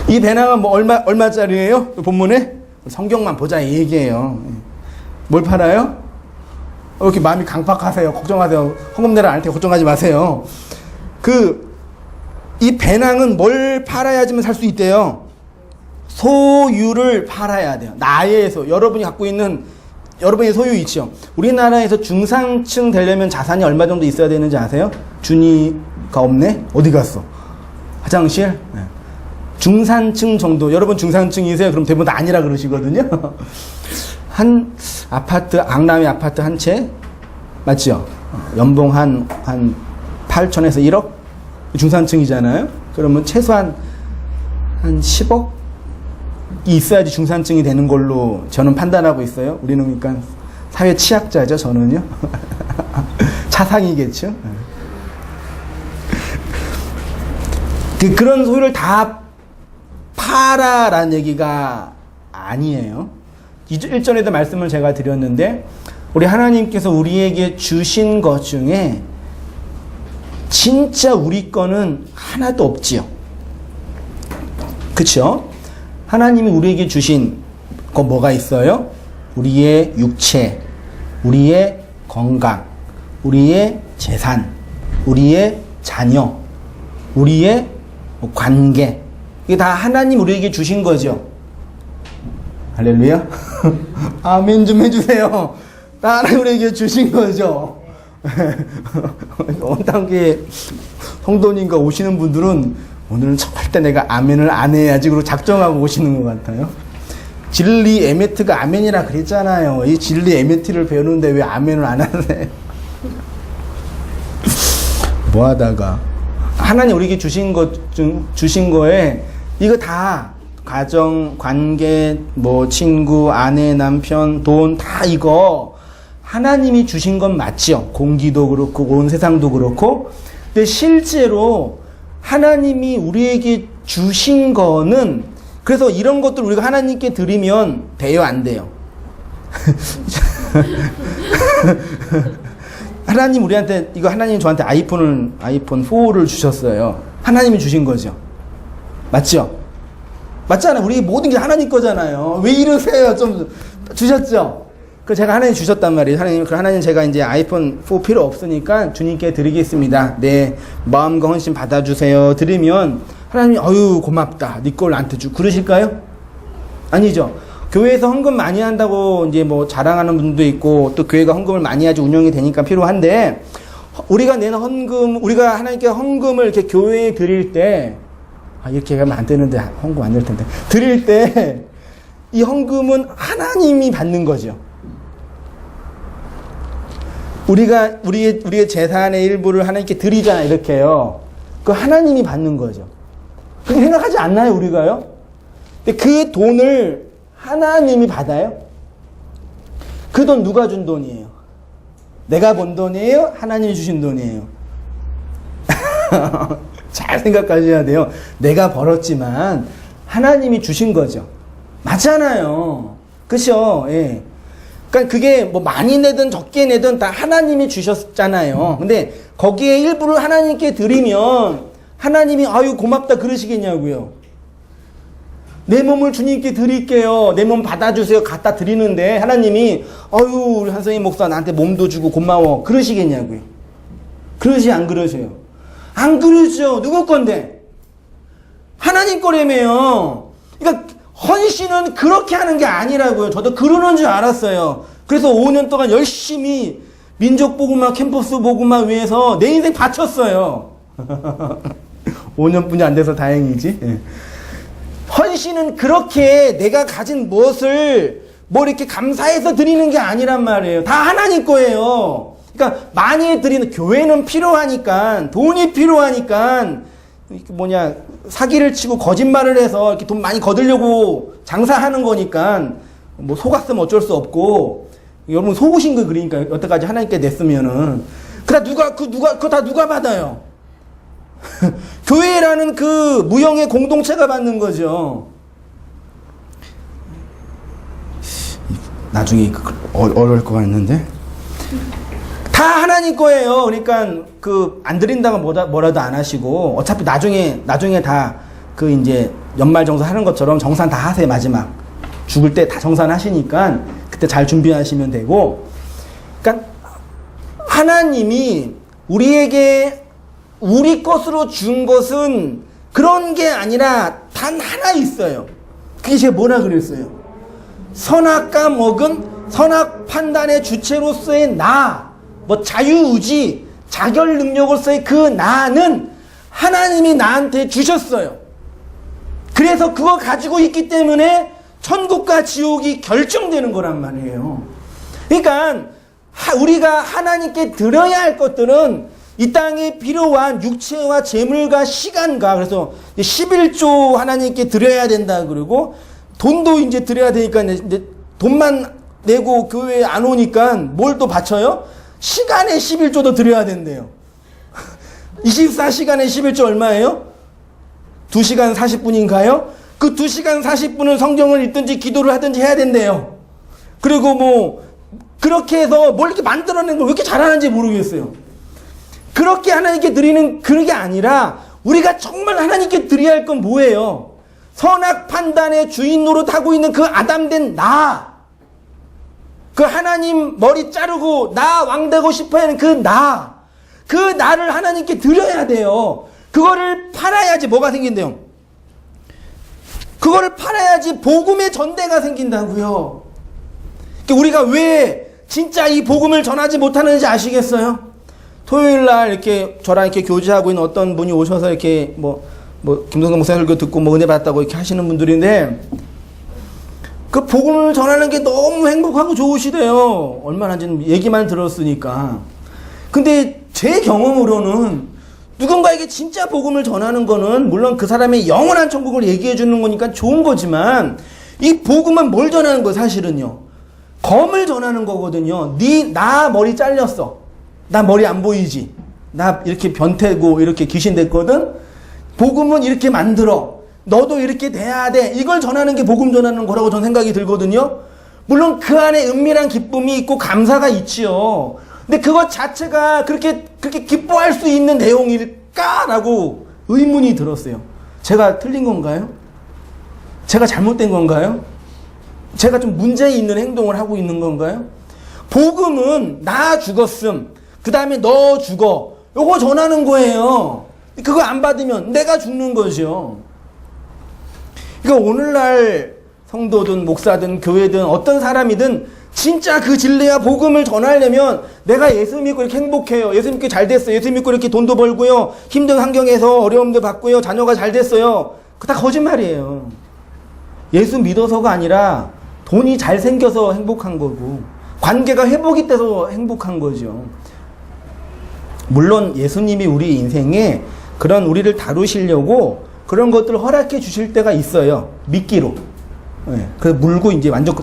이 배낭은 뭐 얼마짜리예요? 본문에? 성경만 보자 이 얘기예요. 뭘 팔아요? 왜 이렇게 마음이 강팍하세요? 걱정하세요. 헌금 내라 안 할 때 걱정하지 마세요. 이 배낭은 뭘 팔아야지만 살 수 있대요? 소유를 팔아야 돼요. 나의 소. 여러분이 갖고 있는 여러분의 소유 있죠. 우리나라에서 중상층 되려면 자산이 얼마 정도 있어야 되는지 아세요? 준이가 없네? 어디 갔어? 화장실? 네. 중산층 정도. 여러분 중산층이세요? 그럼 대부분 다 아니라 그러시거든요. 한 아파트, 강남의 아파트 한 채? 맞죠? 연봉 한 8천에서 1억? 중산층이잖아요? 그러면 최소한 한 10억? 이 있어야지 중산층이 되는 걸로 저는 판단하고 있어요. 우리는 그러니까 사회 취약자죠, 저는요. 차상이겠죠. 그런 소유를 다 팔아라는 얘기가 아니에요. 1절에도 말씀을 제가 드렸는데 우리 하나님께서 우리에게 주신 것 중에 진짜 우리 거는 하나도 없지요. 그쵸? 하나님이 우리에게 주신 거 뭐가 있어요? 우리의 육체, 우리의 건강, 우리의 재산, 우리의 자녀, 우리의 관계. 이게 다 하나님 우리에게 주신 거죠. 할렐루야. 아멘 좀 해주세요. 다 하나님 우리에게 주신 거죠. 원당교회 성도님과 오시는 분들은 오늘은 절대 내가 아멘을 안 해야지 그러고 작정하고 오시는 것 같아요. 진리 에메트가 아멘이라 그랬잖아요. 이 진리 에메트를 배우는데 왜 아멘을 안 하네. 뭐 하다가 하나님 우리에게 주신 거에 이거 다 가정, 관계, 뭐 친구, 아내, 남편, 돈 다 이거 하나님이 주신 건 맞죠. 공기도 그렇고 온 세상도 그렇고. 근데 실제로 하나님이 우리에게 주신 거는 그래서 이런 것들 우리가 하나님께 드리면 돼요, 안 돼요? 하나님 우리한테 이거 하나님 저한테 아이폰 4를 주셨어요. 하나님이 주신 거죠. 맞죠? 맞잖아요. 우리 모든 게 하나님 거잖아요. 왜 이러세요? 좀 주셨죠? 그 제가 하나님 주셨단 말이에요. 하나님 제가 이제 아이폰 4 필요 없으니까 주님께 드리겠습니다. 내 마음과 헌신 받아주세요. 드리면 하나님이 어유 고맙다. 네 걸 나한테 주고 그러실까요? 아니죠. 교회에서 헌금 많이 한다고 이제 뭐 자랑하는 분도 있고 또 교회가 헌금을 많이 해야지 운영이 되니까 필요한데 우리가 내는 헌금, 우리가 하나님께 헌금을 이렇게 교회에 드릴 때 이렇게 하면 안 되는데 헌금 안 될 텐데 드릴 때 이 헌금은 하나님이 받는 거죠. 우리가 우리의 재산의 일부를 하나님께 드리잖아 이렇게요. 그 하나님이 받는 거죠. 그렇게 생각하지 않나요 우리가요? 근데 그 돈을 하나님이 받아요? 그 돈 누가 준 돈이에요? 내가 번 돈이에요? 하나님이 주신 돈이에요? 잘 생각하셔야 돼요. 내가 벌었지만 하나님이 주신 거죠. 맞잖아요. 그쵸? 예. 그러니까 그게 뭐 많이 내든 적게 내든 다 하나님이 주셨잖아요. 근데 거기에 일부를 하나님께 드리면 하나님이 아유 고맙다 그러시겠냐고요. 내 몸을 주님께 드릴게요. 내 몸 받아주세요. 갖다 드리는데 하나님이 아유 우리 한성희 목사 나한테 몸도 주고 고마워 그러시겠냐고요. 그러시 안 그러세요? 안 그러죠. 누구 건데? 하나님 거라며요. 그러니까 헌신은 그렇게 하는 게 아니라고요. 저도 그러는 줄 알았어요. 그래서 5년 동안 열심히 민족복음화 캠퍼스 복음화 위해서 내 인생 바쳤어요. 5년뿐이 안 돼서 다행이지. 예. 헌신은 그렇게 내가 가진 무엇을 뭐 이렇게 감사해서 드리는 게 아니란 말이에요. 다 하나님 거예요. 그러니까 많이 드리는 교회는 필요하니까 돈이 필요하니까 사기를 치고 거짓말을 해서 이렇게 돈 많이 거두려고 장사하는 거니까 뭐 속았으면 어쩔 수 없고, 여러분 속으신 거 그러니까 여태까지 하나님께 냈으면은 그거 다 누가 받아요? 교회라는 그 무형의 공동체가 받는 거죠. 나중에 어려울 것 같는데. 다 하나님 거예요. 그러니까 안 드린다고 뭐라도 안 하시고, 어차피 나중에 다 이제 연말정산 하는 것처럼 정산 다 하세요. 마지막 죽을 때 다 정산하시니까 그때 잘 준비하시면 되고. 그러니까 하나님이 우리에게 우리 것으로 준 것은 그런 게 아니라 단 하나 있어요. 그게 제가 뭐라 그랬어요? 선악과 먹은 선악 판단의 주체로서의 자유의지, 자결 능력으로서의 그 나는 하나님이 나한테 주셨어요. 그래서 그거 가지고 있기 때문에 천국과 지옥이 결정되는 거란 말이에요. 그러니까 우리가 하나님께 드려야 할 것들은 이 땅에 필요한 육체와 재물과 시간과, 그래서 11조 하나님께 드려야 된다. 그리고 돈도 이제 드려야 되니까 이제 돈만 내고 교회에 안 오니까 뭘 또 바쳐요? 시간에 11조도 드려야 된대요. 24시간에 11조 얼마예요? 2시간 40분인가요? 그 2시간 40분을 성경을 읽든지 기도를 하든지 해야 된대요. 그리고 그렇게 해서 뭘 이렇게 만들어낸 걸 왜 이렇게 잘하는지 모르겠어요. 그렇게 하나님께 드리는 그런 게 아니라 우리가 정말 하나님께 드려야 할 건 뭐예요? 선악 판단의 주인 노릇하고 있는 그 아담된 그 하나님 머리 자르고 왕 되고 싶어 하는 그 나를 하나님께 드려야 돼요. 그거를 팔아야지 뭐가 생긴대요? 그거를 팔아야지 복음의 전대가 생긴다고요. 우리가 왜 진짜 이 복음을 전하지 못하는지 아시겠어요? 토요일 날 이렇게 저랑 이렇게 교제하고 있는 어떤 분이 오셔서 이렇게 김동성 목사 설교 듣고 은혜 받았다고 이렇게 하시는 분들인데, 그 복음을 전하는 게 너무 행복하고 좋으시대요. 얼마나 얘기만 들었으니까. 근데 제 경험으로는 누군가에게 진짜 복음을 전하는 거는 물론 그 사람의 영원한 천국을 얘기해 주는 거니까 좋은 거지만, 이 복음은 뭘 전하는 거예요? 사실은요, 검을 전하는 거거든요. 나 머리 잘렸어. 나 머리 안 보이지. 나 이렇게 변태고 이렇게 귀신 됐거든. 복음은 이렇게 만들어. 너도 이렇게 돼야 돼. 이걸 전하는 게 복음 전하는 거라고 저는 생각이 들거든요. 물론 그 안에 은밀한 기쁨이 있고 감사가 있지요. 근데 그것 자체가 그렇게 기뻐할 수 있는 내용일까라고 의문이 들었어요. 제가 틀린 건가요? 제가 잘못된 건가요? 제가 좀 문제 있는 행동을 하고 있는 건가요? 복음은 나 죽었음, 그 다음에 너 죽어, 요거 전하는 거예요. 그거 안 받으면 내가 죽는 거죠. 그러니까 오늘날 성도든 목사든 교회든 어떤 사람이든 진짜 그 진리와 복음을 전하려면 내가 예수 믿고 이렇게 행복해요. 예수 믿고 잘 됐어요. 예수 믿고 이렇게 돈도 벌고요. 힘든 환경에서 어려움도 받고요. 자녀가 잘 됐어요. 그거 다 거짓말이에요. 예수 믿어서가 아니라 돈이 잘 생겨서 행복한 거고, 관계가 회복이 돼서 행복한 거죠. 물론 예수님이 우리 인생에 그런 우리를 다루시려고 그런 것들을 허락해 주실 때가 있어요. 미끼로. 네. 그 물고 이제 완전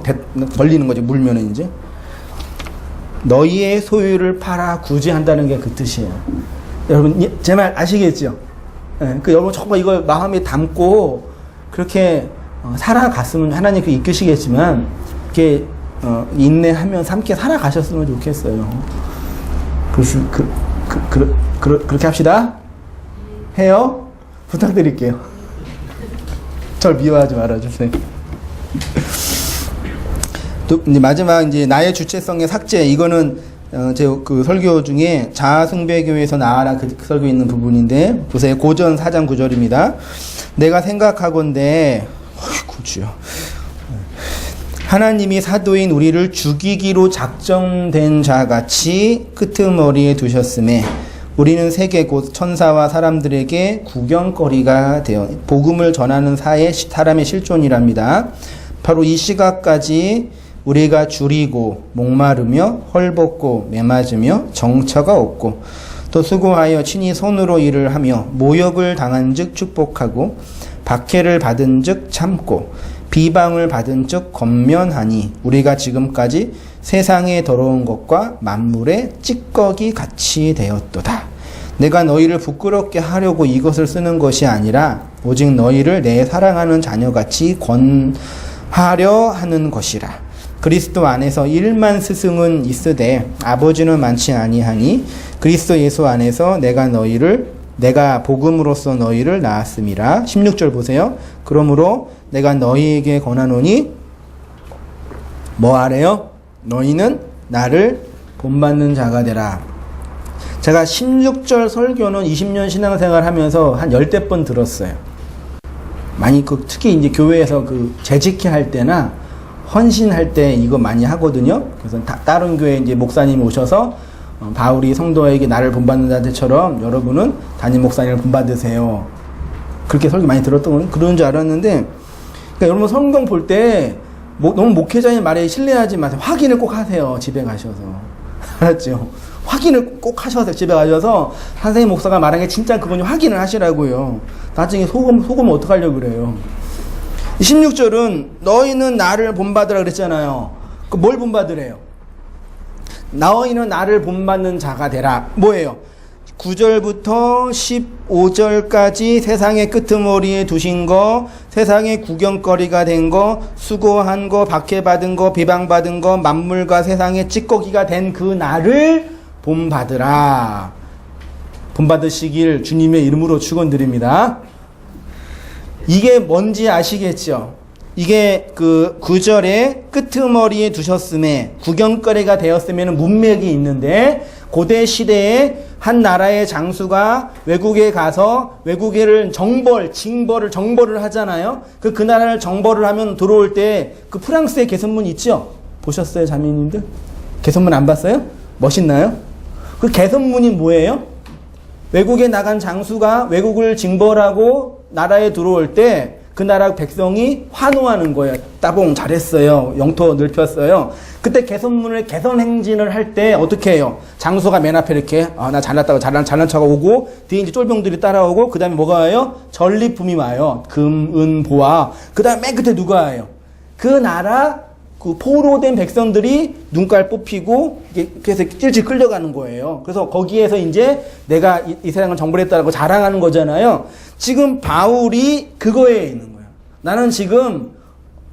걸리는 거죠. 물면은 이제. 너희의 소유를 팔아 구제한다는 게 그 뜻이에요. 여러분, 제 말 아시겠죠? 네. 여러분 정말 이걸 마음에 담고 그렇게 살아갔으면, 하나님 이끄시겠지만, 이렇게 인내하면서 함께 살아가셨으면 좋겠어요. 그렇게 합시다. 해요? 부탁드릴게요. 절 미워하지 말아주세요. 또 이제 마지막 이제 나의 주체성의 삭제, 이거는 제 그 설교 중에 자아숭배교회에서 나아라 그 설교 있는 부분인데, 보세요. 고전 4장 9절입니다. 내가 생각하건대, 어이구, 하나님이 사도인 우리를 죽이기로 작정된 자같이 끄트머리에 두셨음에 우리는 세계 곧 천사와 사람들에게 구경거리가 되어 복음을 전하는 사람의 실존이랍니다. 바로 이 시각까지 우리가 줄이고 목마르며 헐벗고 메맞으며 정처가 없고 또 수고하여 친히 손으로 일을 하며 모욕을 당한즉 축복하고 박해를 받은즉 참고 비방을 받은즉 권면하니 우리가 지금까지 세상의 더러운 것과 만물의 찌꺼기 같이 되었도다. 내가 너희를 부끄럽게 하려고 이것을 쓰는 것이 아니라 오직 너희를 내 사랑하는 자녀같이 권하려 하는 것이라. 그리스도 안에서 1만 스승은 있으되 아버지는 많지 아니하니 그리스도 예수 안에서 내가 복음으로써 너희를 낳았음이라. 16절 보세요. 그러므로 내가 너희에게 권하노니 뭐 하래요? 너희는 나를 본받는 자가 되라. 제가 16절 설교는 20년 신앙생활 하면서 한 10대 번 들었어요. 많이 특히 이제 교회에서 재직회 할 때나 헌신할 때 이거 많이 하거든요. 그래서 다른 교회 이제 목사님이 오셔서 바울이 성도에게 나를 본받는 자들처럼 여러분은 담임 목사님을 본받으세요. 그렇게 설교 많이 그런 줄 알았는데, 그러니까 여러분 성경 볼 때 너무 목회자의 말에 신뢰하지 마세요. 확인을 꼭 하세요. 집에 가셔서. 알았죠? 확인을 꼭 하셔서 집에 가셔서 선생님 목사가 말한 게 진짜 그건지 확인을 하시라고요. 나중에 속으면 어떡하려고 그래요. 16절은 너희는 나를 본받으라 그랬잖아요. 뭘 본받으래요? 너희는 나를 본받는 자가 되라. 뭐예요? 9절부터 15절까지 세상의 끄트머리에 두신 거, 세상의 구경거리가 된 거, 수고한 거, 박해받은 거, 비방받은 거, 만물과 세상의 찌꺼기가 된 그 나를 본받으라. 본받으시길 주님의 이름으로 축원드립니다. 이게 뭔지 아시겠죠? 이게 9절에 끄트머리에 두셨음에 구경거리가 되었으면 문맥이 있는데, 고대 시대에 한 나라의 장수가 외국에 가서 외국에를 정벌을 하잖아요. 그 나라를 정벌을 하면 들어올 때 그 프랑스의 개선문 있죠? 보셨어요, 자매님들? 개선문 안 봤어요? 멋있나요? 그 개선문이 뭐예요? 외국에 나간 장수가 외국을 징벌하고 나라에 들어올 때 그 나라 백성이 환호하는 거예요. 따봉 잘했어요. 영토 넓혔어요. 그때 개선문을 개선 행진을 할 때 어떻게 해요? 장수가 맨 앞에 이렇게 나 잘났다고 잘난 척가 오고, 뒤에 이제 쫄병들이 따라오고, 그 다음에 뭐가 와요? 전리품이 와요. 금, 은, 보화. 그 다음에 맨 끝에 누가 와요? 그 나라 포로된 백성들이 눈깔 뽑히고 그래서 찔찔 끌려가는 거예요. 그래서 거기에서 이제 내가 이 세상을 정벌했다라고 자랑하는 거잖아요. 지금 바울이 그거에 있는 거예요. 나는 지금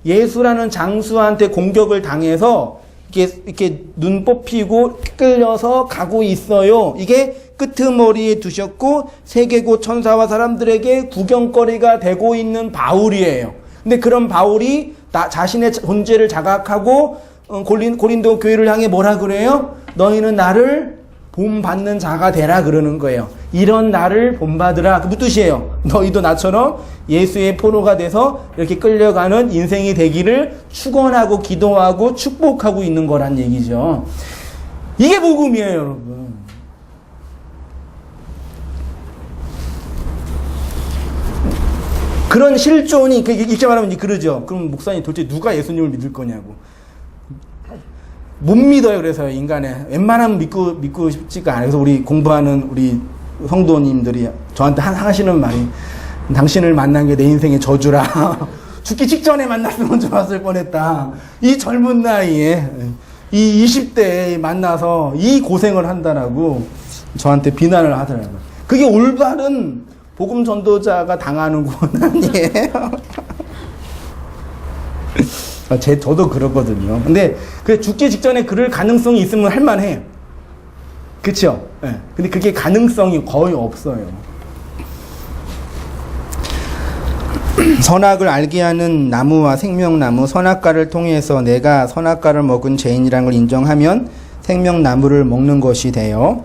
예수라는 장수한테 공격을 당해서 이렇게 눈 뽑히고 끌려서 가고 있어요. 이게 끄트머리에 두셨고 세계고 천사와 사람들에게 구경거리가 되고 있는 바울이에요. 근데 그런 바울이 자신의 존재를 자각하고 고린도 교회를 향해 뭐라 그래요? 너희는 나를 본받는 자가 되라 그러는 거예요. 이런 나를 본받으라. 그 무슨 뜻이에요? 너희도 나처럼 예수의 포로가 돼서 이렇게 끌려가는 인생이 되기를 축원하고 기도하고 축복하고 있는 거란 얘기죠. 이게 복음이에요, 여러분. 그런 실존이, 이렇게 말하면 이제 그러죠. 그럼 목사님 도대체 누가 예수님을 믿을 거냐고. 못 믿어요. 그래서 인간에 웬만하면 믿고 싶지가 않아요. 그래서 우리 공부하는 우리 성도님들이 저한테 하시는 말이, 당신을 만난 게 내 인생의 저주라. 죽기 직전에 만났으면 좋았을 뻔했다. 이 젊은 나이에 이 20대에 만나서 이 고생을 한다라고 저한테 비난을 하더라고요. 그게 올바른 복음 전도자가 당하는 고난이에요. 저도 그러거든요. 근데 죽기 직전에 그럴 가능성이 있으면 할만해. 그쵸? 네. 근데 그게 가능성이 거의 없어요. 선악을 알게 하는 나무와 생명나무, 선악과를 통해서 내가 선악과를 먹은 죄인이라는 걸 인정하면 생명나무를 먹는 것이 돼요.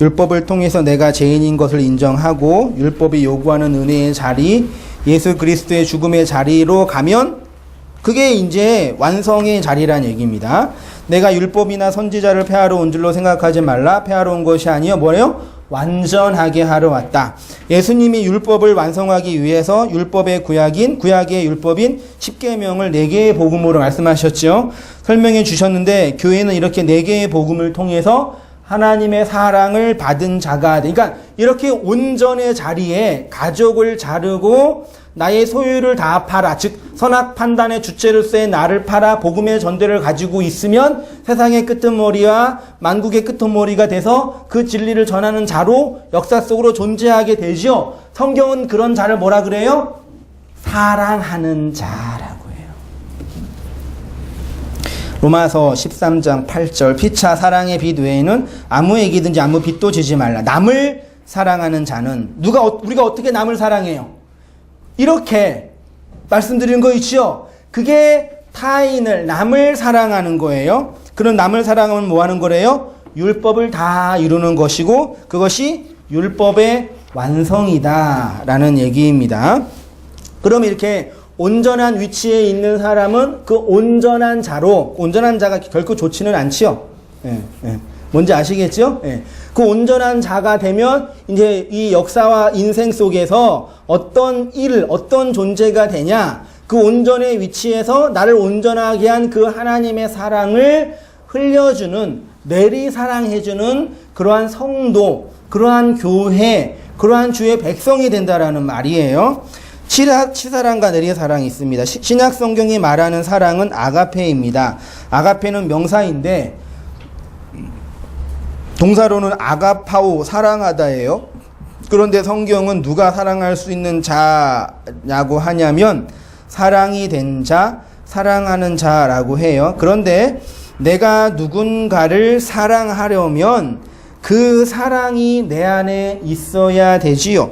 율법을 통해서 내가 죄인인 것을 인정하고 율법이 요구하는 은혜의 자리, 예수 그리스도의 죽음의 자리로 가면 그게 이제 완성의 자리란 얘기입니다. 내가 율법이나 선지자를 폐하러 온 줄로 생각하지 말라. 폐하러 온 것이 아니요 뭐래요? 완전하게 하러 왔다. 예수님이 율법을 완성하기 위해서 율법의 구약의 율법인 10계명을 4개의 복음으로 말씀하셨죠. 설명해 주셨는데 교회는 이렇게 4개의 복음을 통해서 하나님의 사랑을 받은 자가 돼. 그러니까 이렇게 온전의 자리에 가족을 자르고 나의 소유를 다 팔아, 즉 선악 판단의 주체로서의 나를 팔아 복음의 전대를 가지고 있으면 세상의 끄트머리와 만국의 끄트머리가 돼서 그 진리를 전하는 자로 역사 속으로 존재하게 되죠. 성경은 그런 자를 뭐라 그래요? 사랑하는 자라고 해요. 로마서 13장 8절 피차 사랑의 빛 외에는 아무에게든지 아무 빛도 지지 말라. 남을 사랑하는 자는 우리가 어떻게 남을 사랑해요? 이렇게 말씀드리는 거 있죠? 그게 타인을, 남을 사랑하는 거예요. 그런 남을 사랑하면 뭐 하는 거래요? 율법을 다 이루는 것이고 그것이 율법의 완성이다 라는 얘기입니다. 그럼 이렇게 온전한 위치에 있는 사람은 그 온전한 자가 결코 좋지는 않지요. 뭔지 아시겠죠? 그 온전한 자가 되면 이제 이 역사와 인생 속에서 어떤 어떤 존재가 되냐? 그 온전의 위치에서 나를 온전하게 한 그 하나님의 사랑을 흘려주는, 내리 사랑해주는 그러한 성도, 그러한 교회, 그러한 주의 백성이 된다라는 말이에요. 치사랑과 내리 사랑이 있습니다. 신약 성경이 말하는 사랑은 아가페입니다. 아가페는 명사인데 동사로는 아가파오, 사랑하다예요. 그런데 성경은 누가 사랑할 수 있는 자냐고 하냐면 사랑이 된 자, 사랑하는 자라고 해요. 그런데 내가 누군가를 사랑하려면 그 사랑이 내 안에 있어야 되지요.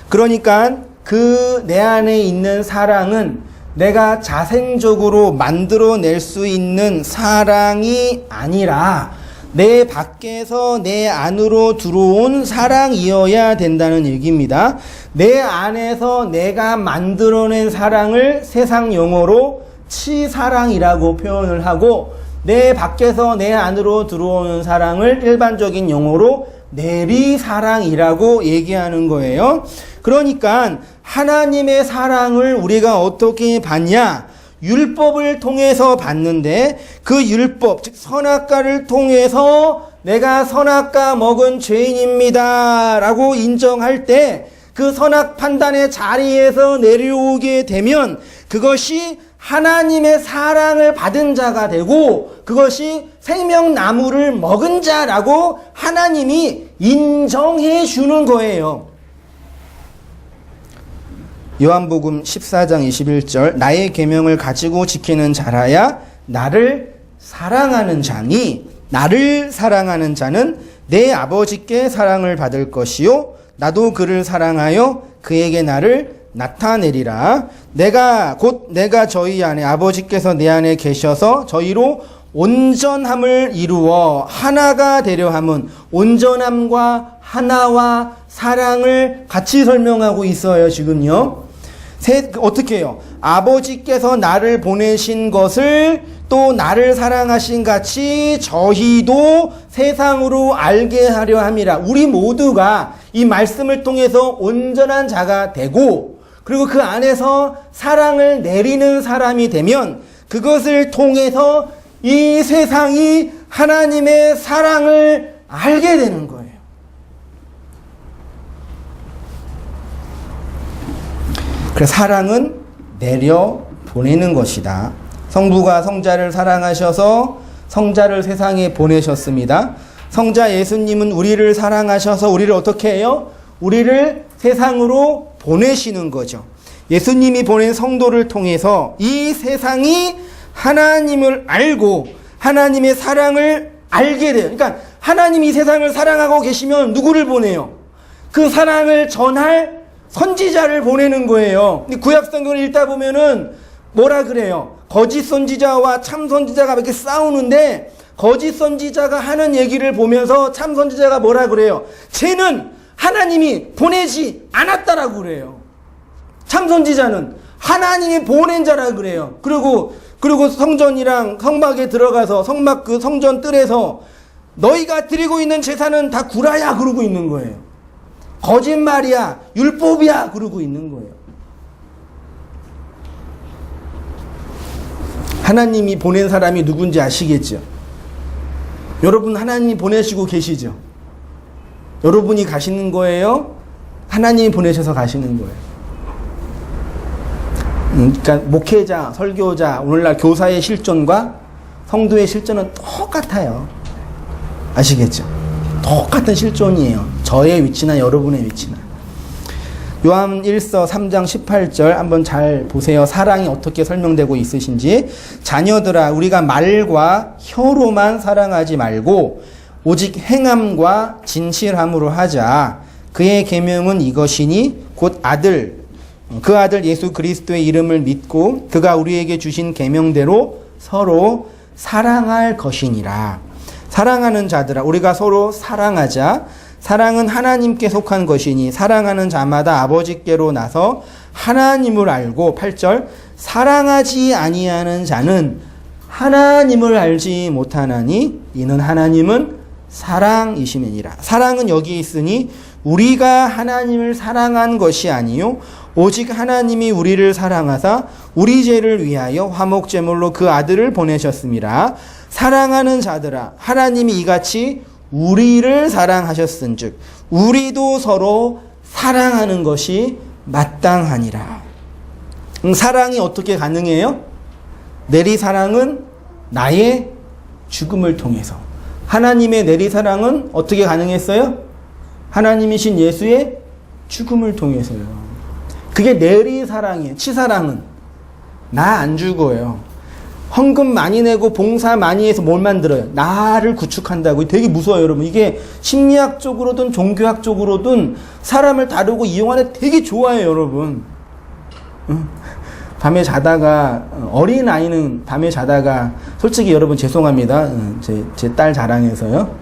그러니까 그 내 안에 있는 사랑은 내가 자생적으로 만들어낼 수 있는 사랑이 아니라 내 밖에서 내 안으로 들어온 사랑이어야 된다는 얘기입니다. 내 안에서 내가 만들어낸 사랑을 세상 용어로 치사랑이라고 표현을 하고 내 밖에서 내 안으로 들어오는 사랑을 일반적인 용어로 내리사랑이라고 얘기하는 거예요. 그러니까 하나님의 사랑을 우리가 어떻게 받냐? 율법을 통해서 받는데 그 율법, 즉 선악과를 통해서 내가 선악과 먹은 죄인입니다 라고 인정할 때 그 선악 판단의 자리에서 내려오게 되면 그것이 하나님의 사랑을 받은 자가 되고 그것이 생명나무를 먹은 자라고 하나님이 인정해 주는 거예요. 요한복음 14장 21절 나의 계명을 가지고 지키는 자라야 나를 사랑하는 자니 나를 사랑하는 자는 내 아버지께 사랑을 받을 것이요 나도 그를 사랑하여 그에게 나를 나타내리라. 내가 저희 안에 아버지께서 내 안에 계셔서 저희로 온전함을 이루어 하나가 되려 함은 온전함과 하나와 사랑을 같이 설명하고 있어요. 지금요. 어떻게 해요? 아버지께서 나를 보내신 것을 또 나를 사랑하신 같이 저희도 세상으로 알게 하려 함이라. 우리 모두가 이 말씀을 통해서 온전한 자가 되고 그리고 그 안에서 사랑을 내리는 사람이 되면 그것을 통해서 이 세상이 하나님의 사랑을 알게 되는 거예요. 그래서 사랑은 내려 보내는 것이다. 성부가 성자를 사랑하셔서 성자를 세상에 보내셨습니다. 성자 예수님은 우리를 사랑하셔서 우리를 어떻게 해요? 우리를 세상으로 보내시는 거죠. 예수님이 보낸 성도를 통해서 이 세상이 하나님을 알고 하나님의 사랑을 알게 돼요. 그러니까 하나님이 세상을 사랑하고 계시면 누구를 보내요? 그 사랑을 전할 선지자를 보내는 거예요. 근데 구약성경을 읽다 보면은 뭐라 그래요? 거짓 선지자와 참 선지자가 이렇게 싸우는데 거짓 선지자가 하는 얘기를 보면서 참 선지자가 뭐라 그래요? 쟤는 하나님이 보내지 않았다라고 그래요. 참 선지자는 하나님이 보낸 자라 그래요. 그리고 성전이랑 성막에 들어가서 성막 그 성전 뜰에서 너희가 드리고 있는 제사는 다 구라야 그러고 있는 거예요. 거짓말이야, 율법이야 그러고 있는 거예요. 하나님이 보낸 사람이 누군지 아시겠죠? 여러분 하나님이 보내시고 계시죠? 여러분이 가시는 거예요? 하나님이 보내셔서 가시는 거예요. 그러니까 목회자, 설교자, 오늘날 교사의 실존과 성도의 실존은 똑같아요. 아시겠죠? 똑같은 실존이에요. 저의 위치나 여러분의 위치나. 요한 1서 3장 18절 한번 잘 보세요. 사랑이 어떻게 설명되고 있으신지. 자녀들아, 우리가 말과 혀로만 사랑하지 말고 오직 행함과 진실함으로 하자. 그의 계명은 이것이니 곧 그 아들 예수 그리스도의 이름을 믿고 그가 우리에게 주신 계명대로 서로 사랑할 것이니라. 사랑하는 자들아, 우리가 서로 사랑하자. 사랑은 하나님께 속한 것이니 사랑하는 자마다 아버지께로 나서 하나님을 알고 8절 사랑하지 아니하는 자는 하나님을 알지 못하나니 이는 하나님은 사랑이심이니라. 사랑은 여기 있으니 우리가 하나님을 사랑한 것이 아니요 오직 하나님이 우리를 사랑하사 우리 죄를 위하여 화목제물로 그 아들을 보내셨음이라. 사랑하는 자들아, 하나님이 이같이 우리를 사랑하셨은즉 우리도 서로 사랑하는 것이 마땅하니라. 사랑이 어떻게 가능해요? 내리사랑은 나의 죽음을 통해서. 하나님의 내리사랑은 어떻게 가능했어요? 하나님이신 예수의 죽음을 통해서요. 그게 내리사랑이에요. 치사랑은 나 안 죽어요. 헌금 많이 내고 봉사 많이 해서 뭘 만들어요? 나를 구축한다고. 되게 무서워요, 여러분. 이게 심리학적으로든 종교학적으로든 사람을 다루고 이용하는 되게 좋아요, 여러분. 밤에 자다가, 어린아이는 밤에 자다가, 솔직히 여러분 죄송합니다. 제 딸 자랑해서요.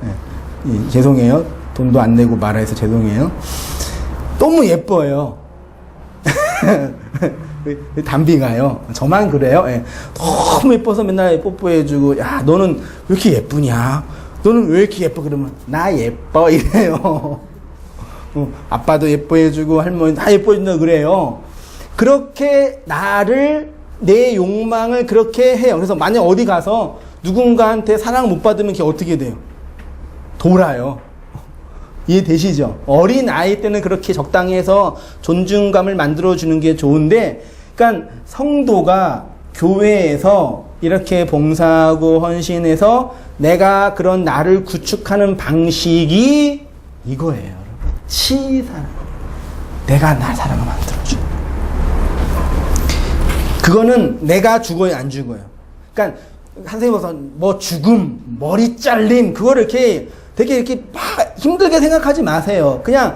예, 죄송해요. 돈도 안 내고 말해서 죄송해요. 너무 예뻐요. 담비가요. 저만 그래요. 예. 너무 예뻐서 맨날 뽀뽀해주고, 야, 너는 왜 이렇게 예쁘냐? 너는 왜 이렇게 예뻐? 그러면, 나 예뻐. 이래요. 아빠도 예뻐해주고, 할머니 다 예뻐해준다 그래요. 그렇게 내 욕망을 그렇게 해요. 그래서 만약 어디 가서 누군가한테 사랑 못 받으면 그게 어떻게 돼요? 돌아요. 이해되시죠? 어린 아이 때는 그렇게 적당히 해서 존중감을 만들어주는 게 좋은데, 그러니까 성도가 교회에서 이렇게 봉사하고 헌신해서 내가 그런 나를 구축하는 방식이 이거예요, 여러분. 치사랑. 내가 나 사랑을 만들어줘. 그거는 내가 죽어요, 안 죽어요? 그러니까 선생님께서 뭐 죽음, 머리 잘림, 그거를 이렇게 되게 이렇게 막 힘들게 생각하지 마세요. 그냥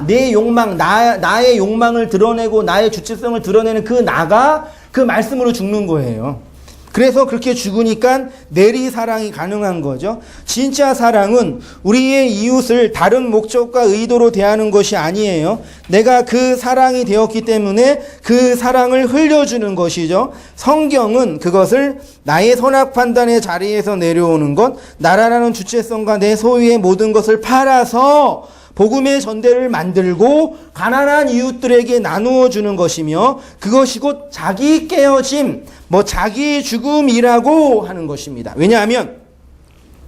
내 욕망, 나의 욕망을 드러내고 나의 주체성을 드러내는 그 나가 그 말씀으로 죽는 거예요. 그래서 그렇게 죽으니까 내리사랑이 가능한 거죠. 진짜 사랑은 우리의 이웃을 다른 목적과 의도로 대하는 것이 아니에요. 내가 그 사랑이 되었기 때문에 그 사랑을 흘려주는 것이죠. 성경은 그것을 나의 선악 판단의 자리에서 내려오는 것, 나라라는 주체성과 내 소유의 모든 것을 팔아서 복음의 전대를 만들고 가난한 이웃들에게 나누어 주는 것이며 그것이 곧 자기 깨어짐, 자기 죽음이라고 하는 것입니다. 왜냐하면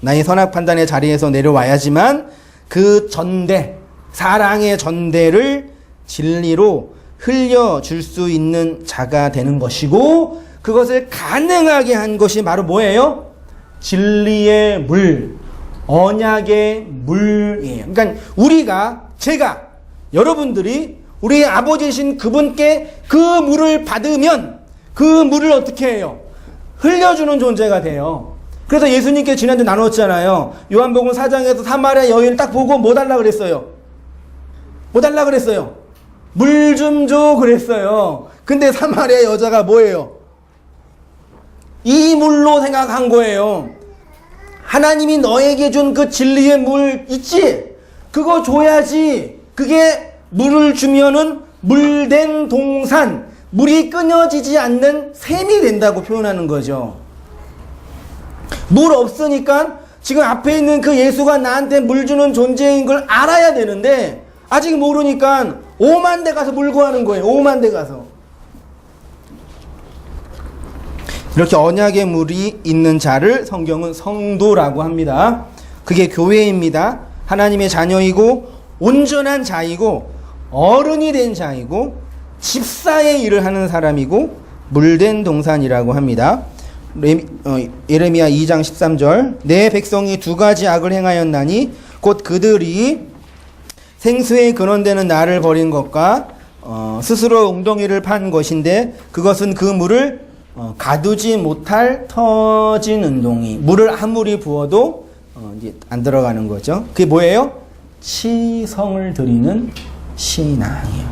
나의 선악 판단의 자리에서 내려와야지만 그 전대, 사랑의 전대를 진리로 흘려줄 수 있는 자가 되는 것이고 그것을 가능하게 한 것이 바로 뭐예요? 진리의 물, 언약의 물이에요. 그러니까 여러분들이 우리 아버지신 그분께 그 물을 받으면 그 물을 어떻게 해요? 흘려주는 존재가 돼요. 그래서 예수님께 지난주 나눴잖아요. 요한복음 4장에서 사마리아 여인을 딱 보고 뭐 달라 그랬어요? 뭐 달라 그랬어요? 물 좀 줘 그랬어요. 근데 사마리아 여자가 뭐예요? 이 물로 생각한 거예요. 하나님이 너에게 준 그 진리의 물 있지? 그거 줘야지. 그게 물을 주면은 물된 동산, 물이 끊어지지 않는 샘이 된다고 표현하는 거죠. 물 없으니까 지금 앞에 있는 그 예수가 나한테 물 주는 존재인 걸 알아야 되는데 아직 모르니까 5만 대 가서 물 구하는 거예요. 5만 대 가서. 이렇게 언약의 물이 있는 자를 성경은 성도라고 합니다. 그게 교회입니다. 하나님의 자녀이고 온전한 자이고 어른이 된 자이고 집사의 일을 하는 사람이고 물된 동산이라고 합니다. 예레미야 2장 13절 내 백성이 두 가지 악을 행하였나니 곧 그들이 생수에 근원되는 나를 버린 것과 스스로 웅덩이를 판 것인데 그것은 그 물을 가두지 못할 터진 웅덩이. 물을 아무리 부어도 이제 안 들어가는 거죠. 그게 뭐예요? 치성을 드리는 신앙이에요.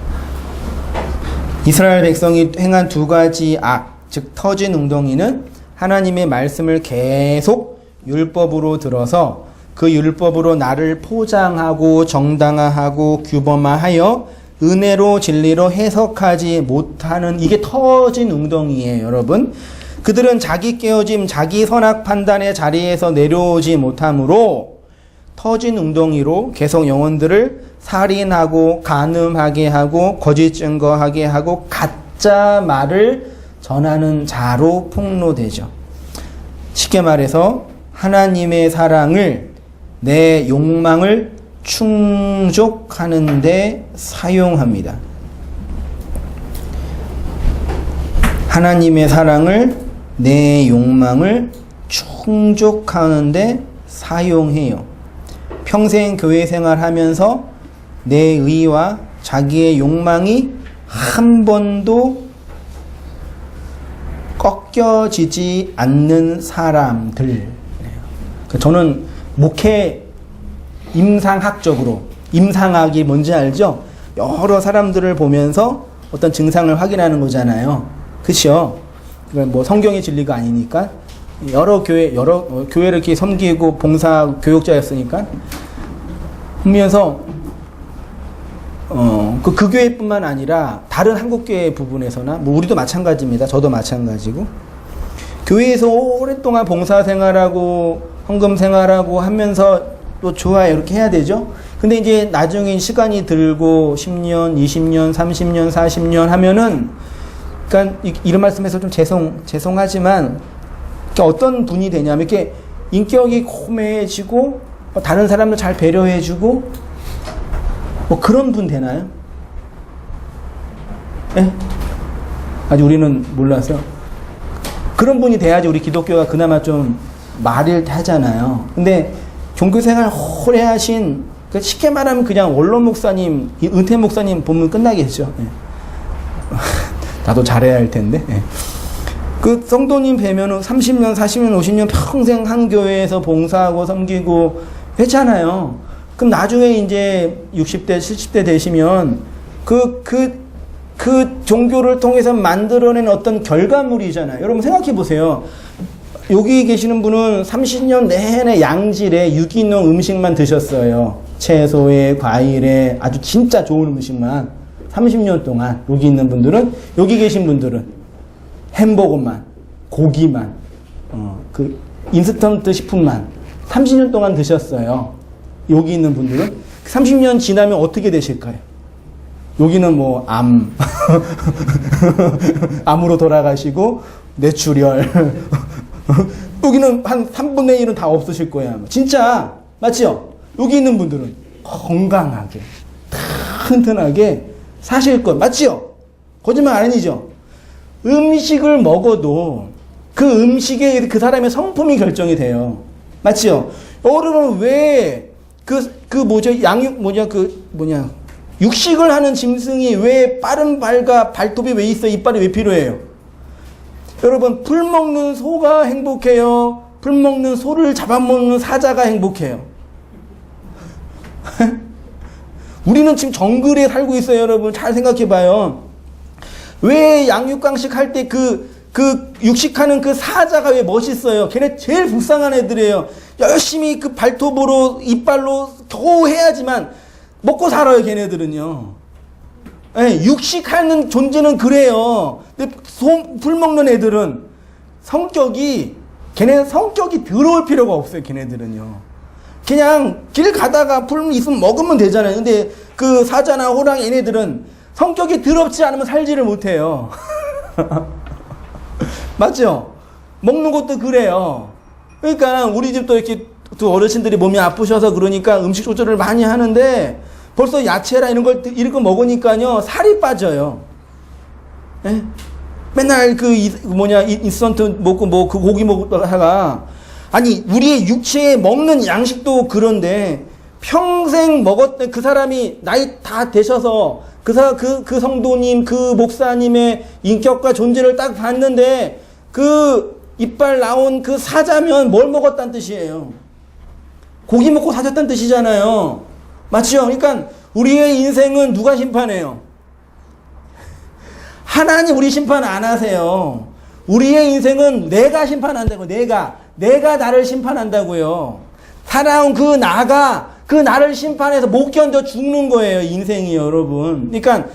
이스라엘 백성이 행한 두 가지 악, 즉 터진 웅덩이는 하나님의 말씀을 계속 율법으로 들어서 그 율법으로 나를 포장하고 정당화하고 규범화하여 은혜로 진리로 해석하지 못하는 이게 터진 웅덩이에요, 여러분. 그들은 자기 깨어짐, 자기 선악 판단의 자리에서 내려오지 못하므로 터진 웅덩이로 계속 영혼들을 살인하고 간음하게 하고 거짓 증거하게 하고 가짜 말을 전하는 자로 폭로되죠. 쉽게 말해서 하나님의 사랑을 내 욕망을 충족하는 데 사용합니다. 하나님의 사랑을 내 욕망을 충족하는 데 사용해요. 평생 교회 생활하면서 내 의와 자기의 욕망이 한 번도 꺾여지지 않는 사람들. 저는 목회 임상학적으로, 임상학이 뭔지 알죠? 여러 사람들을 보면서 어떤 증상을 확인하는 거잖아요. 그쵸? 뭐 성경의 진리가 아니니까 여러 교회를 이렇게 섬기고 봉사 교육자였으니까 보면서 그 교회뿐만 아니라 다른 한국교회 부분에서나 뭐 우리도 마찬가지입니다. 저도 마찬가지고 교회에서 오랫동안 봉사 생활하고 헌금 생활하고 하면서 또 좋아요 이렇게 해야 되죠. 근데 이제 나중에 시간이 들고 10년, 20년, 30년, 40년 하면은 그러니까 이런 말씀에서 좀 죄송하지만 어떤 분이 되냐면 이렇게 인격이 고매해지고 다른 사람을 잘 배려해주고 뭐 그런 분 되나요? 예? 아직 우리는 몰라서 그런 분이 돼야지 우리 기독교가 그나마 좀 말을 하잖아요. 근데 종교생활 오래 하신 쉽게 말하면 그냥 원로 목사님, 은퇴 목사님 보면 끝나겠죠. 예. 나도 잘해야 할 텐데. 예. 그 성도님 뵈면은 30년, 40년, 50년 평생 한 교회에서 봉사하고 섬기고 했잖아요. 그럼 나중에 이제 60대, 70대 되시면 그 종교를 통해서 만들어낸 어떤 결과물이잖아요. 여러분 생각해 보세요. 여기 계시는 분은 30년 내내 양질의 유기농 음식만 드셨어요. 채소에, 과일에 아주 진짜 좋은 음식만 30년 동안 여기 있는 분들은, 여기 계신 분들은 햄버거만, 고기만, 그 인스턴트 식품만 30년 동안 드셨어요. 여기 있는 분들은 30년 지나면 어떻게 되실까요? 여기는 뭐 암으로 돌아가시고 뇌출혈 여기는 한 3분의 1은 다 없으실 거예요. 진짜 맞죠? 여기 있는 분들은 건강하게 튼튼하게 사실 것 맞죠? 거짓말 아니죠? 음식을 먹어도 그 음식에 그 사람의 성품이 결정이 돼요. 맞죠? 여러분 왜 육식을 하는 짐승이 왜 빠른 발과 발톱이 왜 있어? 이빨이 왜 필요해요? 여러분 풀 먹는 소가 행복해요? 풀 먹는 소를 잡아먹는 사자가 행복해요? 우리는 지금 정글에 살고 있어요, 여러분. 잘 생각해 봐요. 왜 양육강식 할 때 육식하는 그 사자가 왜 멋있어요? 걔네 제일 불쌍한 애들이에요. 열심히 그 발톱으로, 이빨로 겨우 해야지만 먹고 살아요, 걔네들은요. 네, 육식하는 존재는 그래요. 근데 풀 먹는 애들은 걔네는 성격이 더러울 필요가 없어요, 걔네들은요. 그냥 길 가다가 풀 있으면 먹으면 되잖아요. 근데 그 사자나 호랑 얘네들은 성격이 더럽지 않으면 살지를 못해요. 맞죠? 먹는 것도 그래요. 그러니까 우리 집도 이렇게 또 어르신들이 몸이 아프셔서 그러니까 음식 조절을 많이 하는데 벌써 야채라 이런 거 먹으니까요 살이 빠져요. 예? 맨날 인스턴트 먹고 그 고기 먹다가 아니 우리의 육체에 먹는 양식도 그런데 평생 먹었던 그 사람이 나이 다 되셔서 그 성도님 그 목사님의 인격과 존재를 딱 봤는데 그 이빨 나온 그 사자면 뭘 먹었다는 뜻이에요. 고기 먹고 사셨다는 뜻이잖아요. 맞죠? 그러니까 우리의 인생은 누가 심판해요? 하나님 우리 심판 안 하세요. 우리의 인생은 내가 심판한다고. 내가 나를 심판한다고요. 살아온 그 나를 심판해서 못 견뎌 죽는 거예요. 인생이 여러분. 그러니까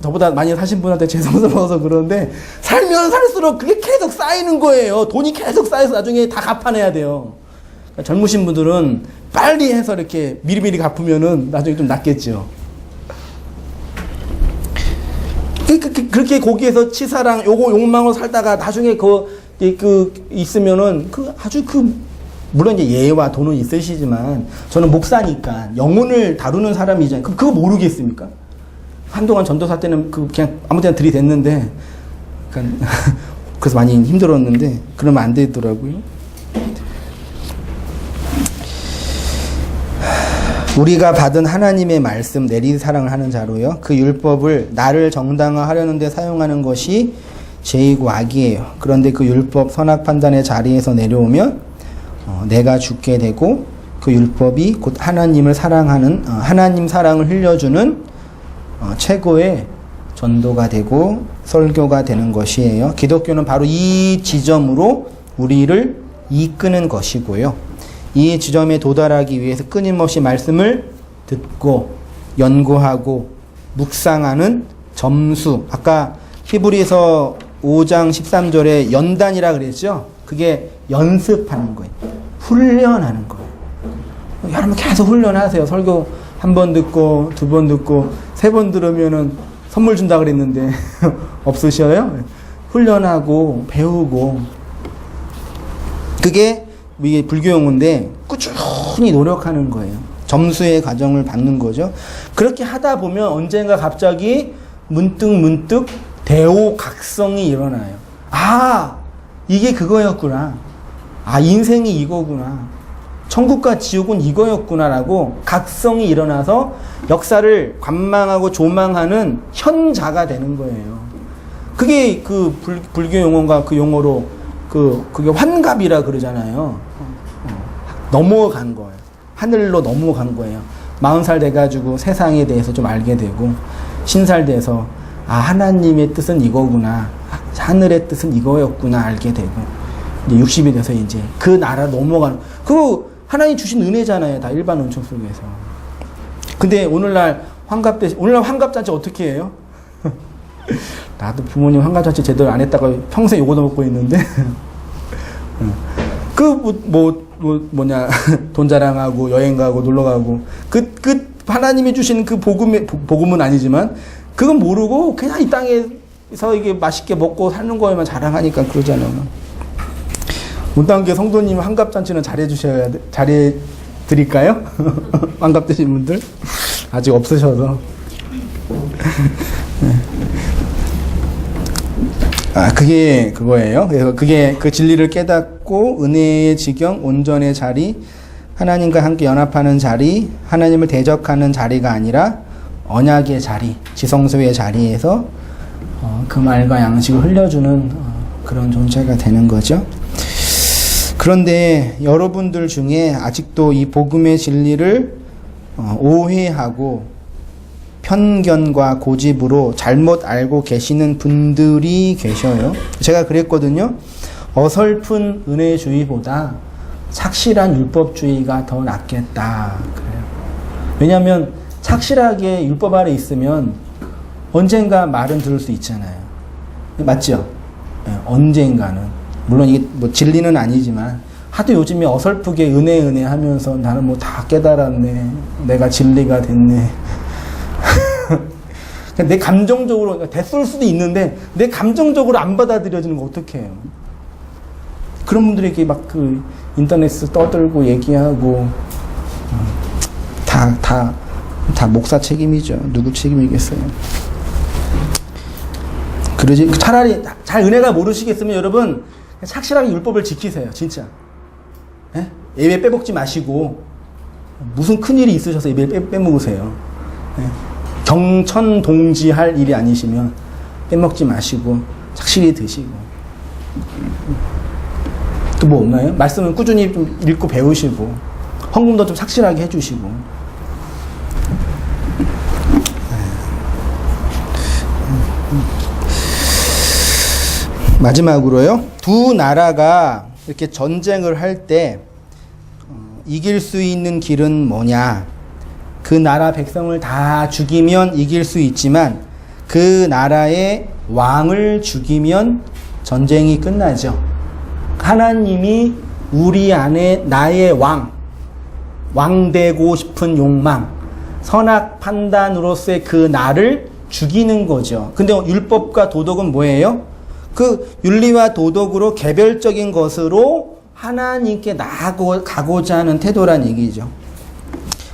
저보다 많이 사신 분한테 죄송스러워서 그런데 살면 살수록 그게 계속 쌓이는 거예요. 돈이 계속 쌓여서 나중에 다 갚아내야 돼요. 그러니까 젊으신 분들은 빨리 해서 이렇게 미리미리 갚으면은 나중에 좀 낫겠죠. 그렇게 거기에서 치사랑 욕망으로 살다가 나중에 있으면은 물론 이제 예와 돈은 있으시지만 저는 목사니까 영혼을 다루는 사람이잖아요. 그거 모르겠습니까? 한동안 전도사 때는 그냥 아무 데나 들이댔는데 그래서 많이 힘들었는데 그러면 안 되더라고요. 우리가 받은 하나님의 말씀 내리 사랑을 하는 자로요. 그 율법을 나를 정당화하려는 데 사용하는 것이 죄이고 악이에요. 그런데 그 율법 선악 판단의 자리에서 내려오면 내가 죽게 되고 그 율법이 곧 하나님을 사랑하는 하나님 사랑을 흘려주는 최고의 전도가 되고 설교가 되는 것이에요. 기독교는 바로 이 지점으로 우리를 이끄는 것이고요. 이 지점에 도달하기 위해서 끊임없이 말씀을 듣고 연구하고 묵상하는 점수. 아까 히브리서 5장 13절에 연단이라 그랬죠. 그게 연습하는 거예요. 훈련하는 거예요. 여러분 계속 훈련하세요. 설교 한 번 듣고 두 번 듣고 세 번 들으면은 선물 준다 그랬는데 없으셔요? 훈련하고 배우고 그게 이게 불교 용어인데 꾸준히 노력하는 거예요. 점수의 과정을 받는 거죠. 그렇게 하다 보면 언젠가 갑자기 문득 대오각성이 일어나요. 아, 이게 그거였구나. 아, 인생이 이거구나. 천국과 지옥은 이거였구나라고 각성이 일어나서 역사를 관망하고 조망하는 현자가 되는 거예요. 그게 그 불교 용어가 그 용어로 그게 환갑이라 그러잖아요. 넘어간 거예요. 하늘로 넘어간 거예요. 40살 돼가지고 세상에 대해서 좀 알게 되고, 신살 돼서, 아, 하나님의 뜻은 이거구나. 하늘의 뜻은 이거였구나 알게 되고, 이제 60이 돼서 이제 그 나라 넘어가는, 그거 하나님 주신 은혜잖아요. 다 일반 은총 속에서. 근데 오늘날 환갑잔치 어떻게 해요? 나도 부모님 환갑잔치 제대로 안 했다가 평생 요거 먹고 있는데, 돈 자랑하고, 여행 가고, 놀러 가고, 하나님이 주신 그 복음은 아니지만, 그건 모르고, 그냥 이 땅에서 이게 맛있게 먹고 사는 거에만 자랑하니까 그러잖아요. 문단계 성도님 환갑잔치는 잘해 드릴까요? 환갑 되신 분들? 아직 없으셔서. 아, 그게 그거예요. 그래서 그게 그 진리를 깨닫고 은혜의 지경, 온전의 자리, 하나님과 함께 연합하는 자리, 하나님을 대적하는 자리가 아니라 언약의 자리, 지성소의 자리에서 그 말과 양식을 흘려주는 그런 존재가 되는 거죠. 그런데 여러분들 중에 아직도 이 복음의 진리를 오해하고 편견과 고집으로 잘못 알고 계시는 분들이 계셔요. 제가 그랬거든요. 어설픈 은혜주의보다 착실한 율법주의가 더 낫겠다. 그래요. 왜냐하면 착실하게 율법 아래 있으면 언젠가 말은 들을 수 있잖아요. 맞죠? 네, 언젠가는. 물론 이게 뭐 진리는 아니지만 하도 요즘에 어설프게 은혜 하면서 나는 뭐 다 깨달았네. 내가 진리가 됐네. 내 감정적으로, 됐을 수도 있는데, 내 감정적으로 안 받아들여지는 거 어떡해요? 그런 분들에게 막 그 인터넷에서 떠들고 얘기하고 다 목사 책임이죠. 누구 책임이겠어요? 그러지 차라리 잘 은혜가 모르시겠으면 여러분 착실하게 율법을 지키세요. 진짜. 예? 예배 빼먹지 마시고 무슨 큰일이 있으셔서 예배 빼먹으세요. 예? 경천동지할 일이 아니시면 빼먹지 마시고 착실히 드시고. 또 뭐 없나요? 말씀은 꾸준히 좀 읽고 배우시고 헌금도 좀 착실하게 해주시고. 마지막으로요. 두 나라가 이렇게 전쟁을 할 때 이길 수 있는 길은 뭐냐? 그 나라 백성을 다 죽이면 이길 수 있지만 그 나라의 왕을 죽이면 전쟁이 끝나죠. 하나님이 우리 안에 나의 왕 되고 싶은 욕망, 선악 판단으로서의 그 나를 죽이는 거죠. 근데 율법과 도덕은 뭐예요? 그 윤리와 도덕으로 개별적인 것으로 하나님께 나아가고자 하는 태도란 얘기죠.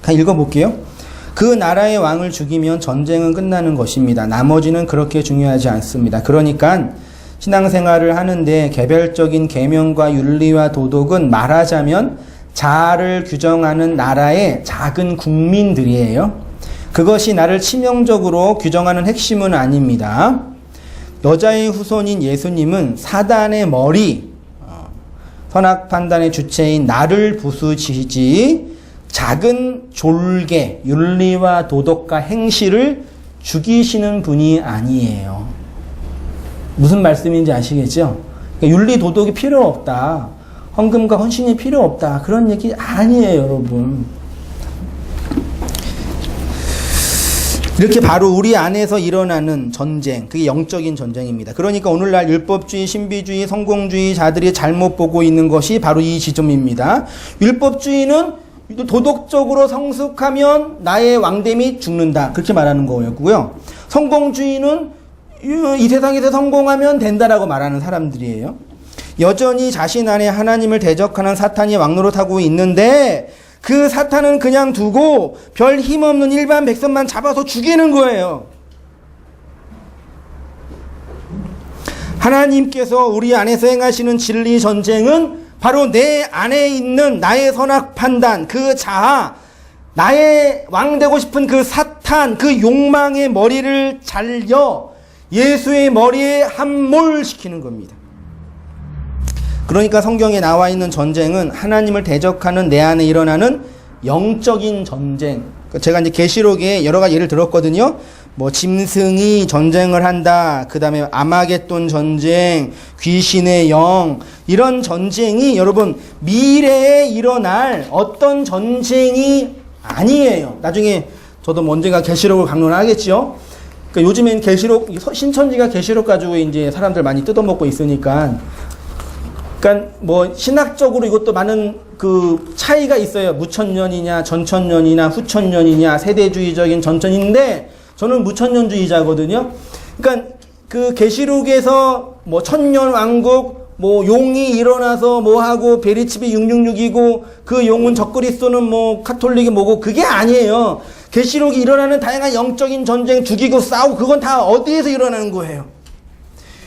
읽어볼게요. 그 나라의 왕을 죽이면 전쟁은 끝나는 것입니다. 나머지는 그렇게 중요하지 않습니다. 그러니까 신앙생활을 하는데 개별적인 계명과 윤리와 도덕은 말하자면 자아를 규정하는 나라의 작은 국민들이에요. 그것이 나를 치명적으로 규정하는 핵심은 아닙니다. 여자의 후손인 예수님은 사단의 머리, 선악 판단의 주체인 나를 부수시지 작은 졸개, 윤리와 도덕과 행실을 죽이시는 분이 아니에요. 무슨 말씀인지 아시겠죠? 그러니까 윤리 도덕이 필요 없다. 헌금과 헌신이 필요 없다. 그런 얘기 아니에요, 여러분. 이렇게 바로 우리 안에서 일어나는 전쟁, 그게 영적인 전쟁입니다. 그러니까 오늘날 율법주의, 신비주의, 성공주의자들이 잘못 보고 있는 것이 바로 이 지점입니다. 율법주의는 도덕적으로 성숙하면 나의 왕됨이 죽는다. 그렇게 말하는 거였고요. 성공주의는 이 세상에서 성공하면 된다라고 말하는 사람들이에요. 여전히 자신 안에 하나님을 대적하는 사탄이 왕노릇하고 있는데 그 사탄은 그냥 두고 별 힘없는 일반 백성만 잡아서 죽이는 거예요. 하나님께서 우리 안에서 행하시는 진리 전쟁은 바로 내 안에 있는 나의 선악 판단, 그 자아, 나의 왕 되고 싶은 그 사탄, 그 욕망의 머리를 잘려 예수의 머리에 함몰시키는 겁니다. 그러니까 성경에 나와 있는 전쟁은 하나님을 대적하는 내 안에 일어나는 영적인 전쟁. 제가 이제 계시록에 여러 가지 예를 들었거든요. 뭐 짐승이 전쟁을 한다. 그 다음에 아마겟돈 전쟁, 귀신의 영, 이런 전쟁이 여러분 미래에 일어날 어떤 전쟁이 아니에요. 나중에 저도 언젠가 계시록을 강론하겠죠. 그러니까 요즘엔 계시록, 신천지가 계시록 가지고 이제 사람들 많이 뜯어먹고 있으니까. 그러니까 뭐 신학적으로 이것도 많은 그 차이가 있어요. 무천년이냐, 전천년이냐, 후천년이냐, 세대주의적인 전천인데 저는 무천년주의자거든요. 그러니까 그 계시록에서 뭐 천년 왕국, 뭐 용이 일어나서 뭐 하고 베리칩이 666이고 그 용은 적그리스도는 뭐 카톨릭이 뭐고 그게 아니에요. 계시록이 일어나는 다양한 영적인 전쟁, 죽이고 싸우고 그건 다 어디에서 일어나는 거예요?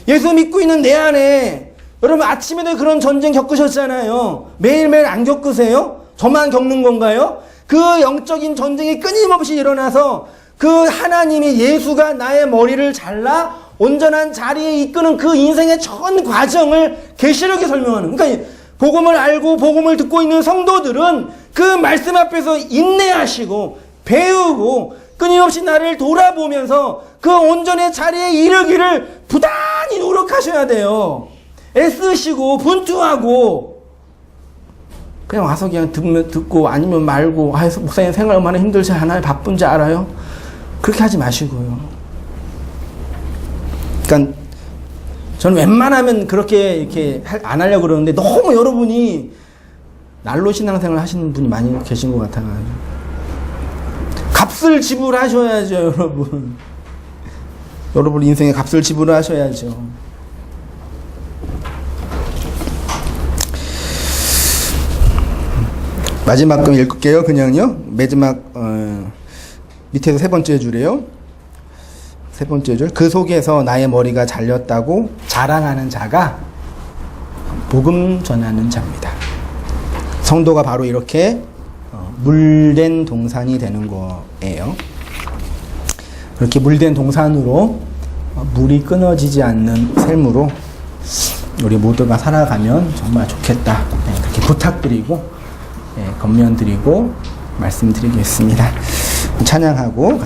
예수 믿고 있는 내 안에. 여러분 아침에도 그런 전쟁 겪으셨잖아요. 매일매일 안 겪으세요? 저만 겪는 건가요? 그 영적인 전쟁이 끊임없이 일어나서 그 하나님이 예수가 나의 머리를 잘라 온전한 자리에 이끄는 그 인생의 전 과정을 계시록에 설명하는. 그러니까 복음을 알고 복음을 듣고 있는 성도들은 그 말씀 앞에서 인내하시고 배우고 끊임없이 나를 돌아보면서 그 온전의 자리에 이르기를 부단히 노력하셔야 돼요. 애쓰시고 분투하고 그냥 와서 그냥 듣고 아니면 말고 목사님 생활 얼마나 힘들지 않아요? 바쁜지 알아요? 그렇게 하지 마시고요. 그러니까 저는 웬만하면 그렇게 이렇게 안 하려고 그러는데 너무 여러분이 날로 신앙생활 하시는 분이 많이 계신 것 같아가지고 값을 지불하셔야죠, 여러분. 여러분 인생에 값을 지불하셔야죠. 마지막 거 읽을게요. 그냥요. 마지막 밑에서 세 번째 줄이에요. 세 번째 줄. 그 속에서 나의 머리가 잘렸다고 자랑하는 자가 복음 전하는 자입니다. 성도가 바로 이렇게 물된 동산이 되는 거예요. 그렇게 물된 동산으로 물이 끊어지지 않는 삶으로 우리 모두가 살아가면 정말 좋겠다. 그렇게 부탁드리고 건면드리고 말씀드리겠습니다. 찬양하고